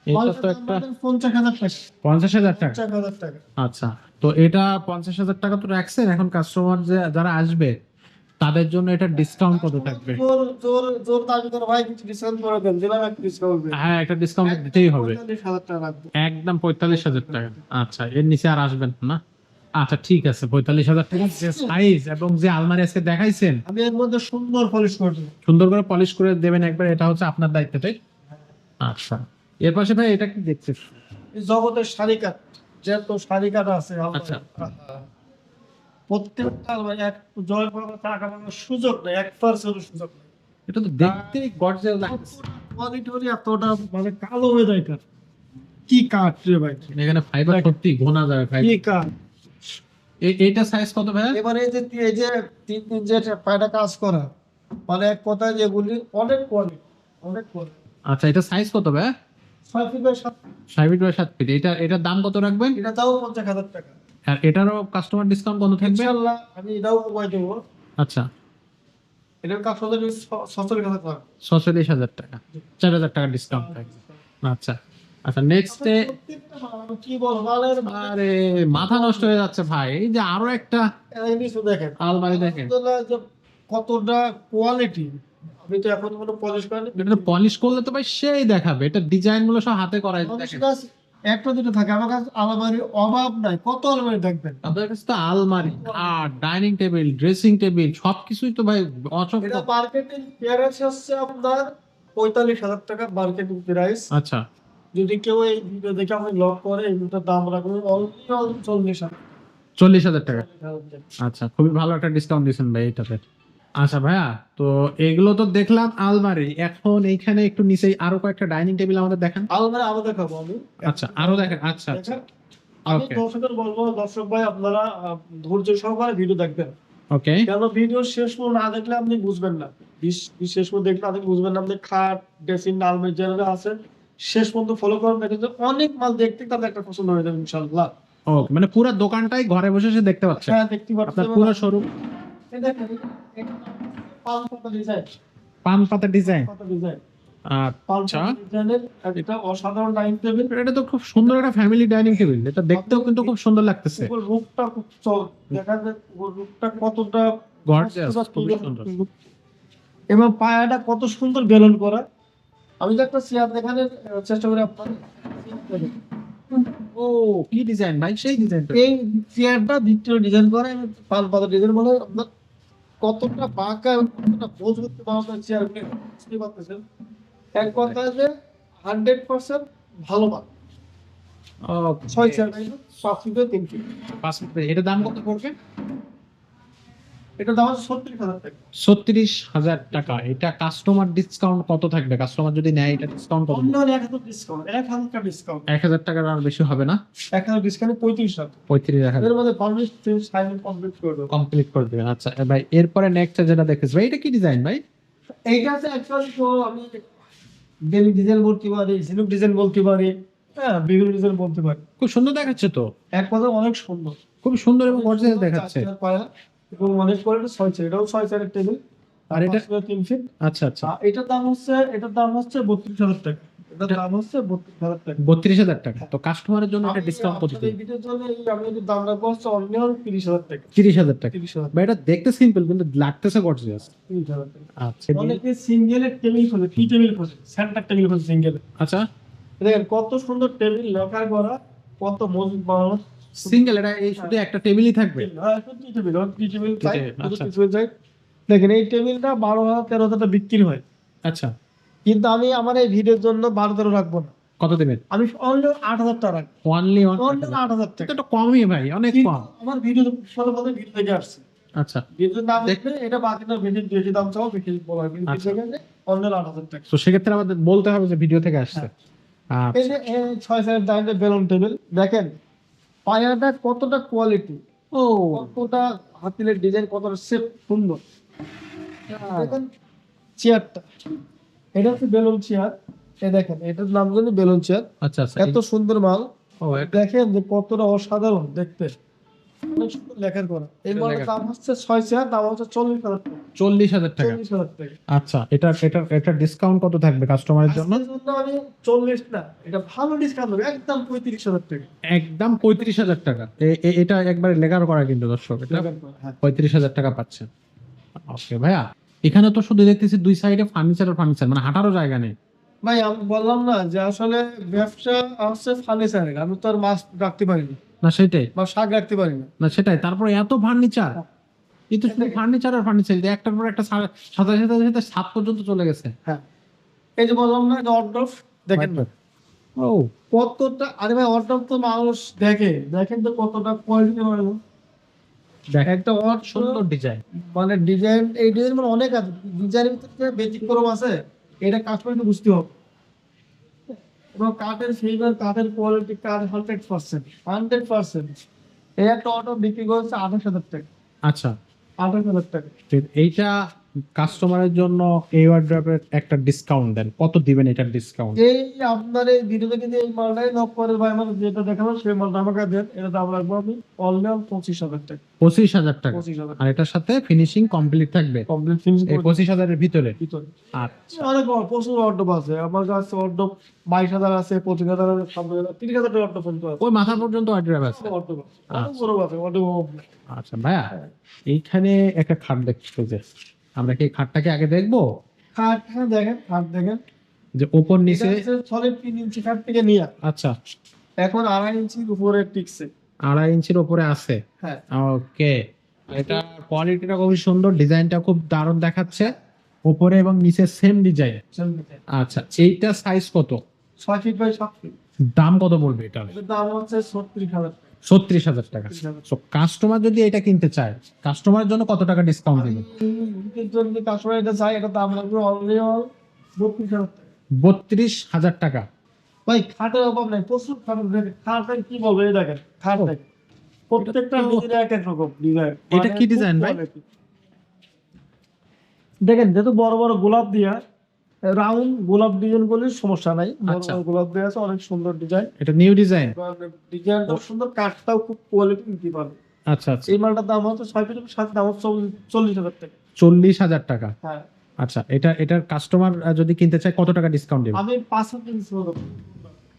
S2: এটা তো একটা
S1: 50,000 টাকা।
S2: 50,000 টাকা।
S1: 50,000 টাকা।
S2: আচ্ছা, তো এটা 50,000 টাকা তো রাখছেন, এখন কাস্টমার যে যারা আসবে তাদের জন্য এটা ডিসকাউন্ট কত থাকবে?
S1: জোর জোর জোর দাবি করে ভাই, কিছু ডিসকাউন্ট করে দেন, দিলাম একটা ডিসকাউন্ট।
S2: হ্যাঁ, একটা ডিসকাউন্ট দিতেই হবে।
S1: 45,000 টাকা রাখবো।
S2: একদম 45,000 টাকা। আচ্ছা, এর নিচে আর আসবেন না? আচ্ছা ঠিক আছে, 45,000 টাকা যে সাইজ এবং যে আলমারি আজকে দেখাইছেন
S1: আমি এর মধ্যে সুন্দর পলিশ করে দেবো।
S2: সুন্দর করে পলিশ করে দেবেন একবার, এটা হচ্ছে আপনার দায়িত্ব, তাই? আচ্ছা, এর পাশে ভাই এটা কি দেখছেন?
S1: এই জগতের শাড়ি কাট, যেহেতু শাড়ি কাট আছে আমার,
S2: আচ্ছা।
S1: প্রত্যেকটা আলমারি এক জয় পাওয়ার টাকা পাওয়ার সুযোগ নেই, 1% সুযোগ নেই।
S2: এটা তো দেখতেই গর্জিয়াস লাগছে।
S1: কোয়ালিটি এতটা মানে কালো হয়ে যায় কাঠ, কি কাঠ রে ভাই,
S2: এখানে ফাইবার সত্যি ঘোনা যায় ভাই।
S1: কি কাঠ।
S2: এইটা সাইজ কত ভাই?
S1: এবারে এই যে 3 যে পায়টা কাজ করা, মানে এক কথায় যেগুলি অনেক কোয়ালিটি, অনেক কোয়ালিটি।
S2: আচ্ছা, এটা সাইজ কত ভাই?
S1: 6 feet by 7 feet.
S2: 6 feet by 7 feet. এটার দাম কত রাখবেন?
S1: এটা তাও 50,000 টাকা।
S2: আর এটারও কাস্টমার ডিসকাউন্ট কত থাকবে?
S1: ইনশাআল্লাহ আমি এটাও কমাই দেবো।
S2: আচ্ছা,
S1: এটার কাজ হলে 47,000 টাকা।
S2: 46,000 টাকা, 4,000 টাকা ডিসকাউন্ট থাকবে। আচ্ছা আচ্ছা, নেক্সটে
S1: প্রত্যেকটা মাল, কি বলবো মালের
S2: আরে মাথা নষ্ট হয়ে যাচ্ছে ভাই, এই যে আরো একটা
S1: জিনিস দেখেন,
S2: আলমারি দেখেন,
S1: আলহামদুলিল্লাহ যে কতটা কোয়ালিটি। আমি তো এখন কোনো পলিশ করিনি,
S2: এটা পলিশ করলে তো ভাই সেই দেখাবে। এটা ডিজাইন গুলো সব হাতে করা, এই যে
S1: মানুষের
S2: দেখেন।
S1: কাছে একটা দুটো থাকে, আমার কাছে আলমারির অভাব নাই, কত আলমারি দেখবেন।
S2: আপনাদের কাছে তো আলমারি আর ডাইনিং টেবিল, ড্রেসিং টেবিল সবকিছুই তো ভাই অচক।
S1: এটা মার্কেটিং প্রাইস হচ্ছে আপনার 45,000 টাকা মার্কেটিং প্রাইস।
S2: আচ্ছা,
S1: যদি কেউ এই ভিডিও দেখে আপনি লক করে, এই ভিডিওর দাম রাখবেন অনলি 40,000
S2: 40,000 টাকা। আচ্ছা, খুবই ভালো একটা ডিসকাউন্ট দিয়েছেন ভাই এটাতে। আচ্ছা ভাইয়া, তো এগুলো তো দেখলাম আলমারি, এখন এইখানে একটু নিচেই আরো কয়েকটা ডাইনিং টেবিল আমাদের দেখান।
S1: আলমারি আমাদের খাবো আমি।
S2: আচ্ছা, আরো দেখেন। আচ্ছা আচ্ছা,
S1: দেখেন, আমি
S2: ওকে
S1: দর্শকদের বলবো, দর্শক ভাই আপনারা ধৈর্য সহকারে ভিডিও দেখবেন,
S2: ওকে।
S1: কেন ভিডিও শেষ পর্যন্ত না দেখলে আপনি বুঝবেন না। শেষ পর্যন্ত দেখলে আপনি বুঝবেন না। আপনি খাট, ড্রেসিং, আলমারি যেগুলো আছে শেষ পর্যন্ত ফলো করেন, দেখেন যে অনেক মাল দেখতে তাদের একটা পছন্দ হয়ে যাবে ইনশাআল্লাহ।
S2: ওকে, মানে পুরো দোকানটাই ঘরে বসে সে দেখতে পাচ্ছে,
S1: হ্যাঁ, দেখতে
S2: আপনার
S1: পাচ্ছেন
S2: পুরো শোরুম।
S1: এই দেখেন, এটা পান পাতা ডিজাইন,
S2: পান পাতা ডিজাইন।
S1: পাতা ডিজাইন, পান
S2: আচ্ছা,
S1: পাতা ডিজাইনের এটা অসাধারণ ডাইনিং টেবিল।
S2: এটা তো খুব সুন্দর একটা ফ্যামিলি ডাইনিং টেবিল, এটা দেখতেও কিন্তু খুব সুন্দর লাগতেছে।
S1: উপর রূপটা খুব দেখা যায়, উপর রূপটা কতটা
S2: গর্জিয়াস, খুবই সুন্দর।
S1: এবং পায়াটা কত সুন্দর বেলন করা। আমি যে একটা চেয়ার দেখানোর চেষ্টা করি আপনার,
S2: ও কি ডিজাইন ভাই, সেই ডিজাইনটা।
S1: এই চেয়ারটা ভিক্টোরিয়া ডিজাইন করা, পান পাতা ডিজাইন বলে আপনার কতটা বাঁকা এবং কতটা মজবুত বানানো চেয়ার গুলো বুঝতে পারতেছেন। এক কথায় যে 100% ভালো মান। 6 চেয়ার 5 ফিট 3 ফিট।
S2: 5 ফিট। এটার দাম কত পড়বে?
S1: এটা দাম হচ্ছে 36,000 টাকা।
S2: 36,000 টাকা। এটা কাস্টমার ডিসকাউন্ট কত থাকবে? কাস্টমার যদি নেয় এটা ডিসকাউন্ট কত?
S1: অন্য 1000 ডিসকাউন্ট, 1000 টাকা ডিসকাউন্ট,
S2: 1,000 টাকার আর বেশি হবে না?
S1: 1000 ডিসকাউন্ট 35,000।
S2: 35,000
S1: এর মধ্যে পাবলিশ সাইন কমপ্লিট করে দেবো।
S2: কমপ্লিট করে দিবেন। আচ্ছা ভাই, এরপরে নেক্সট যেটা দেখতেছি ভাই, এটা কি ডিজাইন ভাই?
S1: এইটা হচ্ছে অ্যাকচুয়ালি তো আমি বেলি ডিজাইন বলতে পারি, ঝিনুক ডিজাইন বলতে পারি, হ্যাঁ বিভিন্ন ডিজাইন বলতে পারি।
S2: খুব সুন্দর দেখাচ্ছে তো,
S1: এক কথা অনেক সুন্দর,
S2: খুব সুন্দর এবং গর্জিয়াস দেখাচ্ছে।
S1: 4 চেয়ার পায়া এবং অনেক কোয়ালিটি 6 চেয়ার, এটাও 6 চেয়ারের টেবিল।
S2: আর এটা
S1: 3 ফিট।
S2: আচ্ছা আচ্ছা,
S1: এটার দাম হচ্ছে 32,000 টাকা। এটার দাম হচ্ছে 32,000 টাকা।
S2: 32,000 টাকা। তো কাস্টমারের জন্য এটা
S1: আমি
S2: ডিসকাউন্ট কত
S1: আপনাদের
S2: দিবেন?
S1: এই ভিডিওর জন্য আমি যদি দাম রাখবো হচ্ছে অনলি 30,000 টাকা।
S2: 30,000 টাকা।
S1: 30,000
S2: ভাই এটা দেখতে সিম্পল কিন্তু লাগতেছে গর্জিয়াস।
S1: 30,000 টাকা।
S2: আচ্ছা
S1: অনেকে সিঙ্গেলের টেবিল খোঁজে, কি টেবিল খোঁজে, সেন্টার টেবিল খোঁজে সিঙ্গেল।
S2: আচ্ছা,
S1: দেখেন কত সুন্দর টেবিল লকার করা, কত মজবুত বানানো।
S2: সিঙ্গেল এটা এই শুধু একটা টেবিলই থাকবে?
S1: আচ্ছা। দেখেন এই টেবিলটা 12,000 13,000 বিক্রি হয়,
S2: আচ্ছা,
S1: কিন্তু আমি আমার এই ভিডিওর জন্য 12-13 রাখবো না,
S2: কত দিবেন?
S1: আমি অনলি 8,000 টাকা রাখবো।
S2: অনলি
S1: অনলি 8,000 টাকা।
S2: এটা কমই ভাই, অনেক
S1: কিন্তু
S2: কম।
S1: আমার ভিডিও ভিডিও থেকে আসছে,
S2: আচ্ছা,
S1: ভিডিওর নাম দেখলে এটা বাকি না, ভিডিও বেশি দাম চাও বেশি বলা হয়, কিন্তু
S2: আচ্ছা।
S1: সেখানে অনলি 8,000 টাকা।
S2: তো সেক্ষেত্রে আমাদের বলতে হবে যে ভিডিও থেকে আসছে।
S1: এই যে 6 সাইজের দাইনের বেলুন টেবিল দেখেন, পায়াটা কতটা কোয়ালিটি,
S2: ও
S1: কতটা হাতিলের ডিজাইন, কতটা শেপ সুন্দর। দেখেন চেয়ারটা, এটা হচ্ছে বেলুন চেয়ার। এই দেখেন এটার নাম জানি বেলুন চেয়ার।
S2: আচ্ছা আচ্ছা,
S1: এত সুন্দর মাল,
S2: ও
S1: দেখেন যে কতটা অসাধারণ দেখতে, অনেক সুন্দর লেখার করা। এই মালের দাম হচ্ছে 6 চেয়ার, দাম হচ্ছে 40,000 টাকা।
S2: 40,000 টাকা।
S1: 40,000 টাকা।
S2: আচ্ছা, এটা ডিসকাউন্ট কত থাকবে কাস্টমারের জন্য?
S1: আজকের জন্য আমি 40 না, এটা ভালো ডিসকাউন্ট হবে, একদম 35,000 টাকা।
S2: একদম 35,000 টাকা। এটা একবারে লেগার করা কিন্তু দর্শক, এটা
S1: হ্যাঁ
S2: 35,000 টাকা পাচ্ছেন। ওকে ভাইয়া, এখানে তো শুধু দেখতেছি দুই সাইডে ফার্নিচার আর ফার্নিচার, মানে হাঁটারও জায়গা নেই।
S1: ভাই, আমি বললাম না যে আসলে ব্যবসা হচ্ছে ফার্নিচারের, আমি তো আর মাছ রাখতে পারিনি।
S2: না সেটাই,
S1: বা শাক রাখতে পারি না।
S2: না সেটাই। তারপরে এত ফার্নিচার, এই তো শুধু ফার্নিচার আর ফার্নিচার, একটার পর একটা সাথে সাথে সাথে সাত পর্যন্ত চলে গেছে।
S1: হ্যাঁ, এই যে বললাম না যে অর্ডার দেখেন না
S2: ও
S1: কতটা, আরে ভাই অর্ডার তো মানুষ দেখে, দেখেন তো কতটা কোয়ালিটি মানে
S2: দেখ,
S1: একটা
S2: সুন্দর ডিজাইন।
S1: মানে ডিজাইন, এই ডিজাইন মানে অনেক আছে, ডিজাইনের ভিতরে ব্যতিক্রম আছে, এটা কাস্টমারকে বুঝতে হবে। এবং কাঠের ফিগার, কাঠের কোয়ালিটি, কাঠ 100%। এই একটা অটো বিক্রি করেছে 28,000 টাকা।
S2: আচ্ছা,
S1: 28,000 টাকা।
S2: ঠিক। এইটা কাস্টমারের জন্য এই ওয়ার্ড্রপের একটা ডিসকাউন্ট দেন, কত দিবেন এটার ডিসকাউন্ট?
S1: এই আপনার এই ভিডিওতে কিন্তু এই মালটাই নক করে ভাই, আমার যেটা দেখাবো সেই মালটা আমাকে দেন, এটা দাম রাখবো আমি অনলি 25,000 টাকা।
S2: 25,000 টাকা।
S1: 25,000
S2: আর এটার সাথে ফিনিশিং কমপ্লিট থাকবে
S1: কমপ্লিট ফিনিশ
S2: এই 25,000 এর ভিতরে?
S1: ভিতরে।
S2: আচ্ছা,
S1: অনেক প্রচুর অর্ডার আছে আমার কাছে, অর্ডার 22,000 আছে, 25,000 আছে, 27,000, 30,000 টাকা অর্ডার পর্যন্ত আছে।
S2: ওই মাথা পর্যন্ত ওয়ার্ড্রপ আছে।
S1: অর্ডার আছে, অনেক বড় আছে অর্ডার।
S2: আচ্ছা ভাইয়া, এইখানে একটা খাট দেখতে যে, আমরা কি এই খাটটাকে আগে দেখবো?
S1: খাট, হ্যাঁ দেখেন, খাট দেখেন,
S2: যে উপর নিচে।
S1: সলিড 3 ইঞ্চি খাট থেকে নিয়ে
S2: আচ্ছা,
S1: এখন 2.5 ইঞ্চির উপরে টিকছে।
S2: 2.5 ইঞ্চির উপরে আছে।
S1: হ্যাঁ,
S2: ওকে, এটা কোয়ালিটিটা খুবই সুন্দর, ডিজাইনটা খুব দারুণ দেখাচ্ছে, উপরে এবং নিচে সেম ডিজাইন। আচ্ছা, এইটা সাইজ কত?
S1: 6 ফিট বাই 7 ফিট।
S2: দাম কত পড়বে এটা?
S1: এটার দাম হচ্ছে 36,000 টাকা।
S2: 36,000 টাকা।
S1: 36,000
S2: তো কাস্টমার যদি এটা কিনতে চায়, কাস্টমারের জন্য কত টাকা ডিসকাউন্ট দিবেন?
S1: যদি কাস্টমার এটা চাই, এটা দাম লাগবে অনলি 32,000 টাকা।
S2: 32,000 টাকা।
S1: ভাই খাটের অভাব নাই, প্রচুর খাট দেখেন, খাটের কি বলবো, এই দেখেন খাট দেখেন, প্রত্যেকটা ডিজাইন এক এক রকম ডিজাইন।
S2: এটা কি ডিজাইন ভাই?
S1: দেখেন যেহেতু বড় বড় গোলাপ দিয়া, রাউন্ড গোলাপ ডিজাইন করলে সমস্যা নাই, বড়
S2: আচ্ছা।
S1: বড় গোলাপ দেওয়া আছে, অনেক সুন্দর ডিজাইন।
S2: এটা নিউ ডিজাইন?
S1: ডিজাইনটাও সুন্দর, কাঠটাও খুব কোয়ালিটি নিতে পারবে।
S2: আচ্ছা আচ্ছা,
S1: এই মালটার দাম হচ্ছে 6 ফিট সাথে দাম হচ্ছে 40,000 টাকা।
S2: 40,000 টাকা।
S1: হ্যাঁ,
S2: আচ্ছা, এটার কাস্টমার যদি কিনতে চায় কত টাকা ডিসকাউন্ট দিবেন?
S1: আমি 5,000 টাকা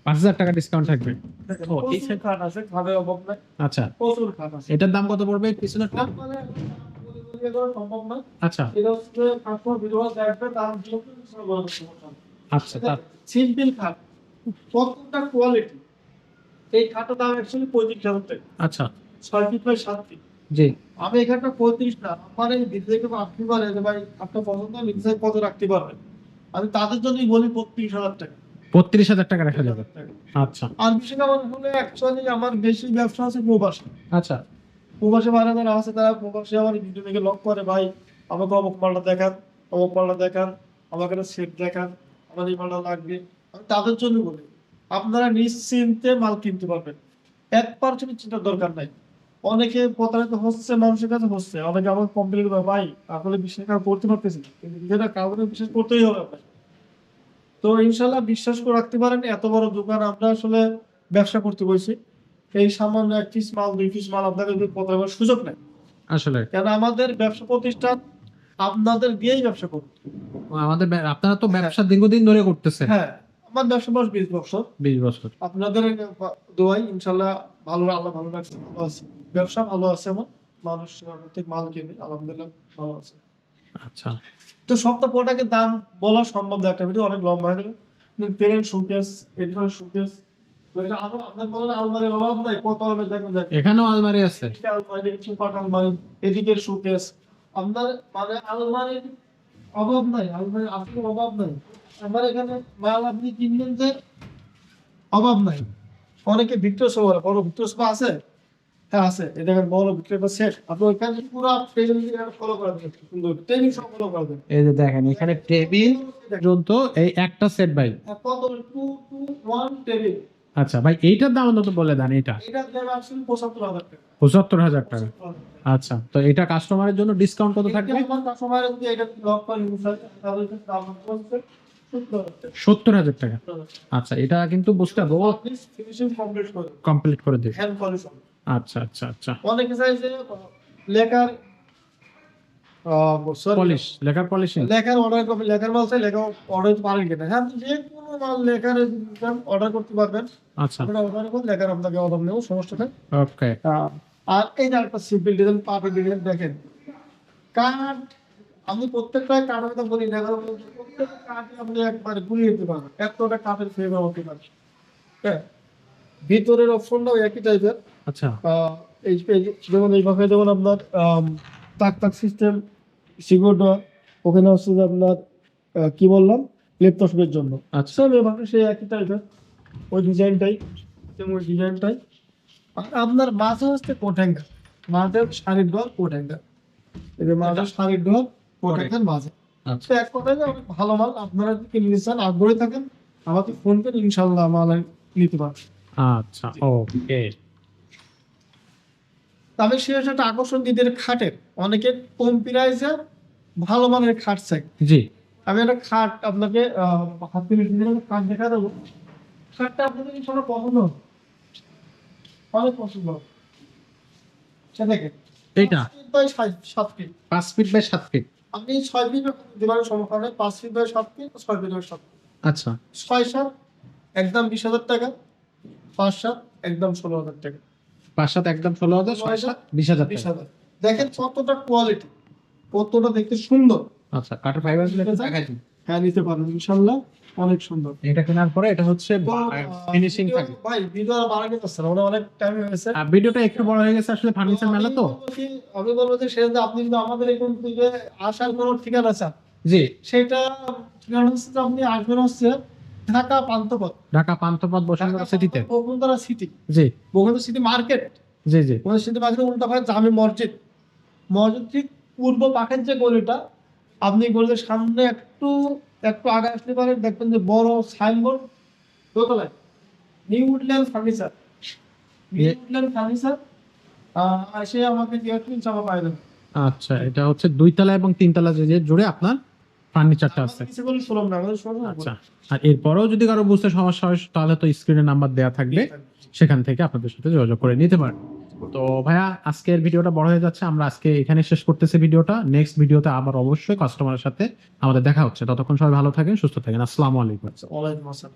S2: 5,000 টাকা ডিসকাউন্ট থাকবে। ও, এই
S1: প্রচুর খাট আছে, খাটের অভাব নাই,
S2: আচ্ছা,
S1: প্রচুর খাট আছে।
S2: এটার দাম কত পড়বে পিছনেরটা?
S1: মানে বলে করা সম্ভব না।
S2: আচ্ছা
S1: এটা হচ্ছে কাস্টমার ভিডিও দেখবে, তার জন্য কিছু বলার সমস্যা নেই।
S2: আচ্ছা, তার
S1: সিম্পল খাট, কতটা কোয়ালিটি। এই খাটের দাম অ্যাকচুয়ালি 35,000 টাকা।
S2: আচ্ছা
S1: 6 ফিট বাই 7 ফিট।
S2: জি,
S1: আমি এখানটা 35 না, আমার এই ভিতরে কেউ রাখতে পারে যে ভাই আপনার পছন্দ নিচে কত রাখতে পারবেন, আমি তাদের জন্যই বলি 35,000 টাকা।
S2: 32,000 টাকা রাখা যাবে। আচ্ছা
S1: আর বিশেষ আমার হলে অ্যাকচুয়ালি আমার বেশি ব্যবসা আছে প্রবাসী।
S2: আচ্ছা,
S1: প্রবাসী ভাড়া যারা আছে তারা প্রবাসী আমার ভিডিও থেকে লক করে, ভাই আমাকে অমুক মালটা দেখান, অমুক মালটা দেখান, আমাকে একটা সেট দেখান, আমার এই মালটা লাগবে। আমি তাদের জন্য বলি আপনারা নিশ্চিন্তে মাল কিনতে পারবেন, 1% চিন্তার দরকার নাই। অনেকে প্রতারিত হচ্ছে, মানুষের কাছে হচ্ছে, অনেকে আমাকে কমপ্লেন করে, ভাই আসলে বিশ্বাস করতে পারতেছি না, কিন্তু যেটা কাউকে বিশ্বাস করতেই হবে আপনার। তো ইনশাল্লাহ বিশ্বাস করে রাখতে পারেন, এত বড় দোকান আমরা আসলে ব্যবসা করতে বলছি, এই সামান্য 1 পিস মাল 2 পিস মাল আপনাদের প্রতারণার সুযোগ নেই।
S2: আসলে
S1: কেন আমাদের ব্যবসা প্রতিষ্ঠান আপনাদের দিয়েই ব্যবসা করবে।
S2: আমাদের আপনারা তো ব্যবসা দীর্ঘদিন ধরে করতেছেন।
S1: হ্যাঁ, আমার ব্যবসা বয়স 20 বছর।
S2: 20 বছর।
S1: আপনাদের দোয়াই ইনশাল্লাহ ভালো, আল্লাহ ভালো রাখছে, ভালো আছে, ব্যবসা ভালো আছে, আমার মানুষ প্রত্যেক মাল কিনে আলহামদুলিল্লাহ ভালো আছে।
S2: আচ্ছা,
S1: তো সবটা প্রোডাক্টের দাম বলা সম্ভব না, একটা ভিডিও অনেক লম্বা হয়ে যাবে। কিন্তু পেরেন্ট শোকেস, এডিটর শোকেস, এটা আরো আপনার বলেন আলমারির অভাব নাই, কত আলমারি দেখবেন দেখেন,
S2: এখানেও আলমারি আছে।
S1: আলমারি, সুপার আলমারি, এদিকের শোকেস, আপনার মানে আলমারির অভাব নাই, আলমারি আপনার অভাব নাই। আমার এখানে মাল আপনি কিনবেন যে অভাব নাই। অনেকে ভিক্টর সোফা, বড় ভিক্টর সোফা আছে, হ্যাঁ আছে, এটা দেখেন বড় ভিক্টর সেট, আপনি ওইখানে পুরো টেবিল ফলো করে দেবেন, সুন্দর টেবিল সব ফলো করে দেবেন।
S2: এই যে দেখেন এখানে টেবিল পর্যন্ত, এই একটা সেট ভাই।
S1: কত 2 to 1 টেবিল।
S2: আচ্ছা ভাই, এইটার দাম তো বলে দেন। এটা
S1: এটা দেন আসলে 75,000 টাকা।
S2: 75,000 টাকা। আচ্ছা, তো এটা কাস্টমারের জন্য ডিসকাউন্ট কত থাকবে?
S1: আমার কাস্টমার যদি এটা লক করে নিতে তাহলে দাম হচ্ছে 70,000
S2: 70,000 টাকা। আচ্ছা, এটা কিন্তু বুঝতে হবে, ও
S1: আপনি ফিনিশিং কমপ্লিট করে
S2: কমপ্লিট করে দেবে।
S1: Hand polish.
S2: আচ্ছা আচ্ছা আচ্ছা,
S1: অনেকে চাই যে লেখার
S2: পলিশ, লেখার পলিশিং।
S1: লেখার অর্ডার করবে, লেখার মাল চাই, লেখা অর্ডার করতে পারেন কিনা? হ্যাঁ, আপনি যে কোনো মাল লেখার অর্ডার করতে পারবেন।
S2: আচ্ছা,
S1: আপনারা অর্ডার করুন, লেখার আপনাকে অর্ডার নেব, সমস্যা নেই।
S2: ওকে।
S1: আর এই যে একটা সিম্পল ডিজাইন, পারফেক্ট ডিজাইন দেখেন, কাঠ, আমি প্রত্যেকটা কাঠের কথা বলি, দেখার প্রত্যেকটা কাঠে আপনি একবার গুলিয়ে দিতে পারবেন, এতটা কাঠের ফ্লেভার হতে পারে। হ্যাঁ, ভিতরের অপশনটাও একই টাইপের,
S2: আচ্ছা
S1: যেমন এই পাখে যেমন আপনার তাক সিস্টেম, সিকিউর ডোর, ওখানে হচ্ছে যে আপনার কি বললাম ল্যাপটপের জন্য।
S2: আচ্ছা
S1: সব এই পাখে সেই একই টাইপের, ওই ডিজাইনটাই, যেমন ওই ডিজাইনটাই। আর আপনার মাঝে হচ্ছে কোট হ্যাঙ্গার, মাঝে শাড়ির ডোর কোট হ্যাঙ্গার, এই যে মাঝে শাড়ির ডোর কোট হ্যাঙ্গার মাঝে।
S2: আচ্ছা
S1: তো এক কথায় যে অনেক ভালো মাল, আপনারা যদি কিনতে চান আগ্রহী থাকেন আমাকে ফোন করে ইনশাল্লাহ মাল নিতে পারবেন।
S2: আচ্ছা ওকে
S1: তবে সে একটা আকর্ষণ দিদের খাটের, অনেকে কম প্রাইসে ভালো মানের খাট চাই।
S2: জি
S1: আমি একটা খাট আপনাকে হাত থেকে খাট দেখা দেবো, খাটটা আপনাদের ইনশাল্লাহ পছন্দ হবে, অনেক পছন্দ হবে। সে দেখেন
S2: এইটা
S1: 7 ফিট,
S2: 5 ফিট বাই 7 ফিট।
S1: আপনি 6 ফিট দিবার সমস্যা নেই, 5 feet by 7 feet, 6 feet by 7 feet.
S2: আচ্ছা
S1: 6-7 একদম 20,000 টাকা, 5-7 একদম 16,000 টাকা।
S2: 5-7 একদম 16,000, 6-7 20,000 টাকা।
S1: 20,000 দেখেন কতটা কোয়ালিটি, কতটা দেখতে সুন্দর।
S2: আচ্ছা কাঠের ফাইবার দেখাই দিন।
S1: হ্যাঁ নিতে পারবেন ইনশাল্লাহ, অনেক সুন্দর।
S2: এটা কেনার পরে এটা হচ্ছে ফিনিশিং
S1: ভিডিও-
S2: থাকে।
S1: ভাই ভিডিও আর বাড়াতে পারছে না, মানে অনেক টাইম হয়ে গেছে।
S2: আর ভিডিওটা একটু বড় হয়ে গেছে আসলে ফার্নিচার মেলা তো।
S1: আমি বলবো যে সে যে আপনি যদি আমাদের এখান থেকে আসার কোনো ঠিকানা চান,
S2: জি
S1: সেটা ঠিকানা হচ্ছে যে আপনি আসবেন হচ্ছে ঢাকা পান্থপথ,
S2: ঢাকা পান্থপথ বসুন্ধরা সিটিতে।
S1: বসুন্ধরা সিটি,
S2: জি
S1: বসুন্ধরা সিটি মার্কেট,
S2: জি জি
S1: বসুন্ধরা সিটি মার্কেটের উল্টা পাশে জামে মসজিদ, মসজিদ ঠিক পূর্ব পাশের যে গলিটা, আপনি গলির সামনে একটু একটু আগে আসতে পারেন, দেখবেন যে বড় সাইনবোর্ড দোতলায় new woodland furniture, new woodland furniture, এসে আমাকে জিজ্ঞাসা করুন, চাপা পাই দেবেন।
S2: আচ্ছা এটা হচ্ছে 2 তলা এবং 3 তলা যে জুড়ে আপনার ফার্নিচারটা আছে।
S1: কিছু বলে শুনলাম না, আমাদের শোরুম
S2: আচ্ছা আর এরপরেও যদি কারো বুঝতে সমস্যা হয় তাহলে তো স্ক্রিনে নাম্বার দেওয়া থাকবে, সেখান থেকে আপনাদের সাথে যোগাযোগ করে নিতে পারেন। তো ভাইয়া আজকের ভিডিওটা বড় হয়ে যাচ্ছে, আমরা আজকে এখানে শেষ করতেছি ভিডিওটা। নেক্সট ভিডিওতে আবার অবশ্যই কাস্টমারের সাথে আমাদের দেখা হচ্ছে। ততক্ষণ সবাই ভালো থাকেন, সুস্থ থাকেন। আসসালামু আলাইকুম।
S1: ওয়ালাইকুম আসসালাম।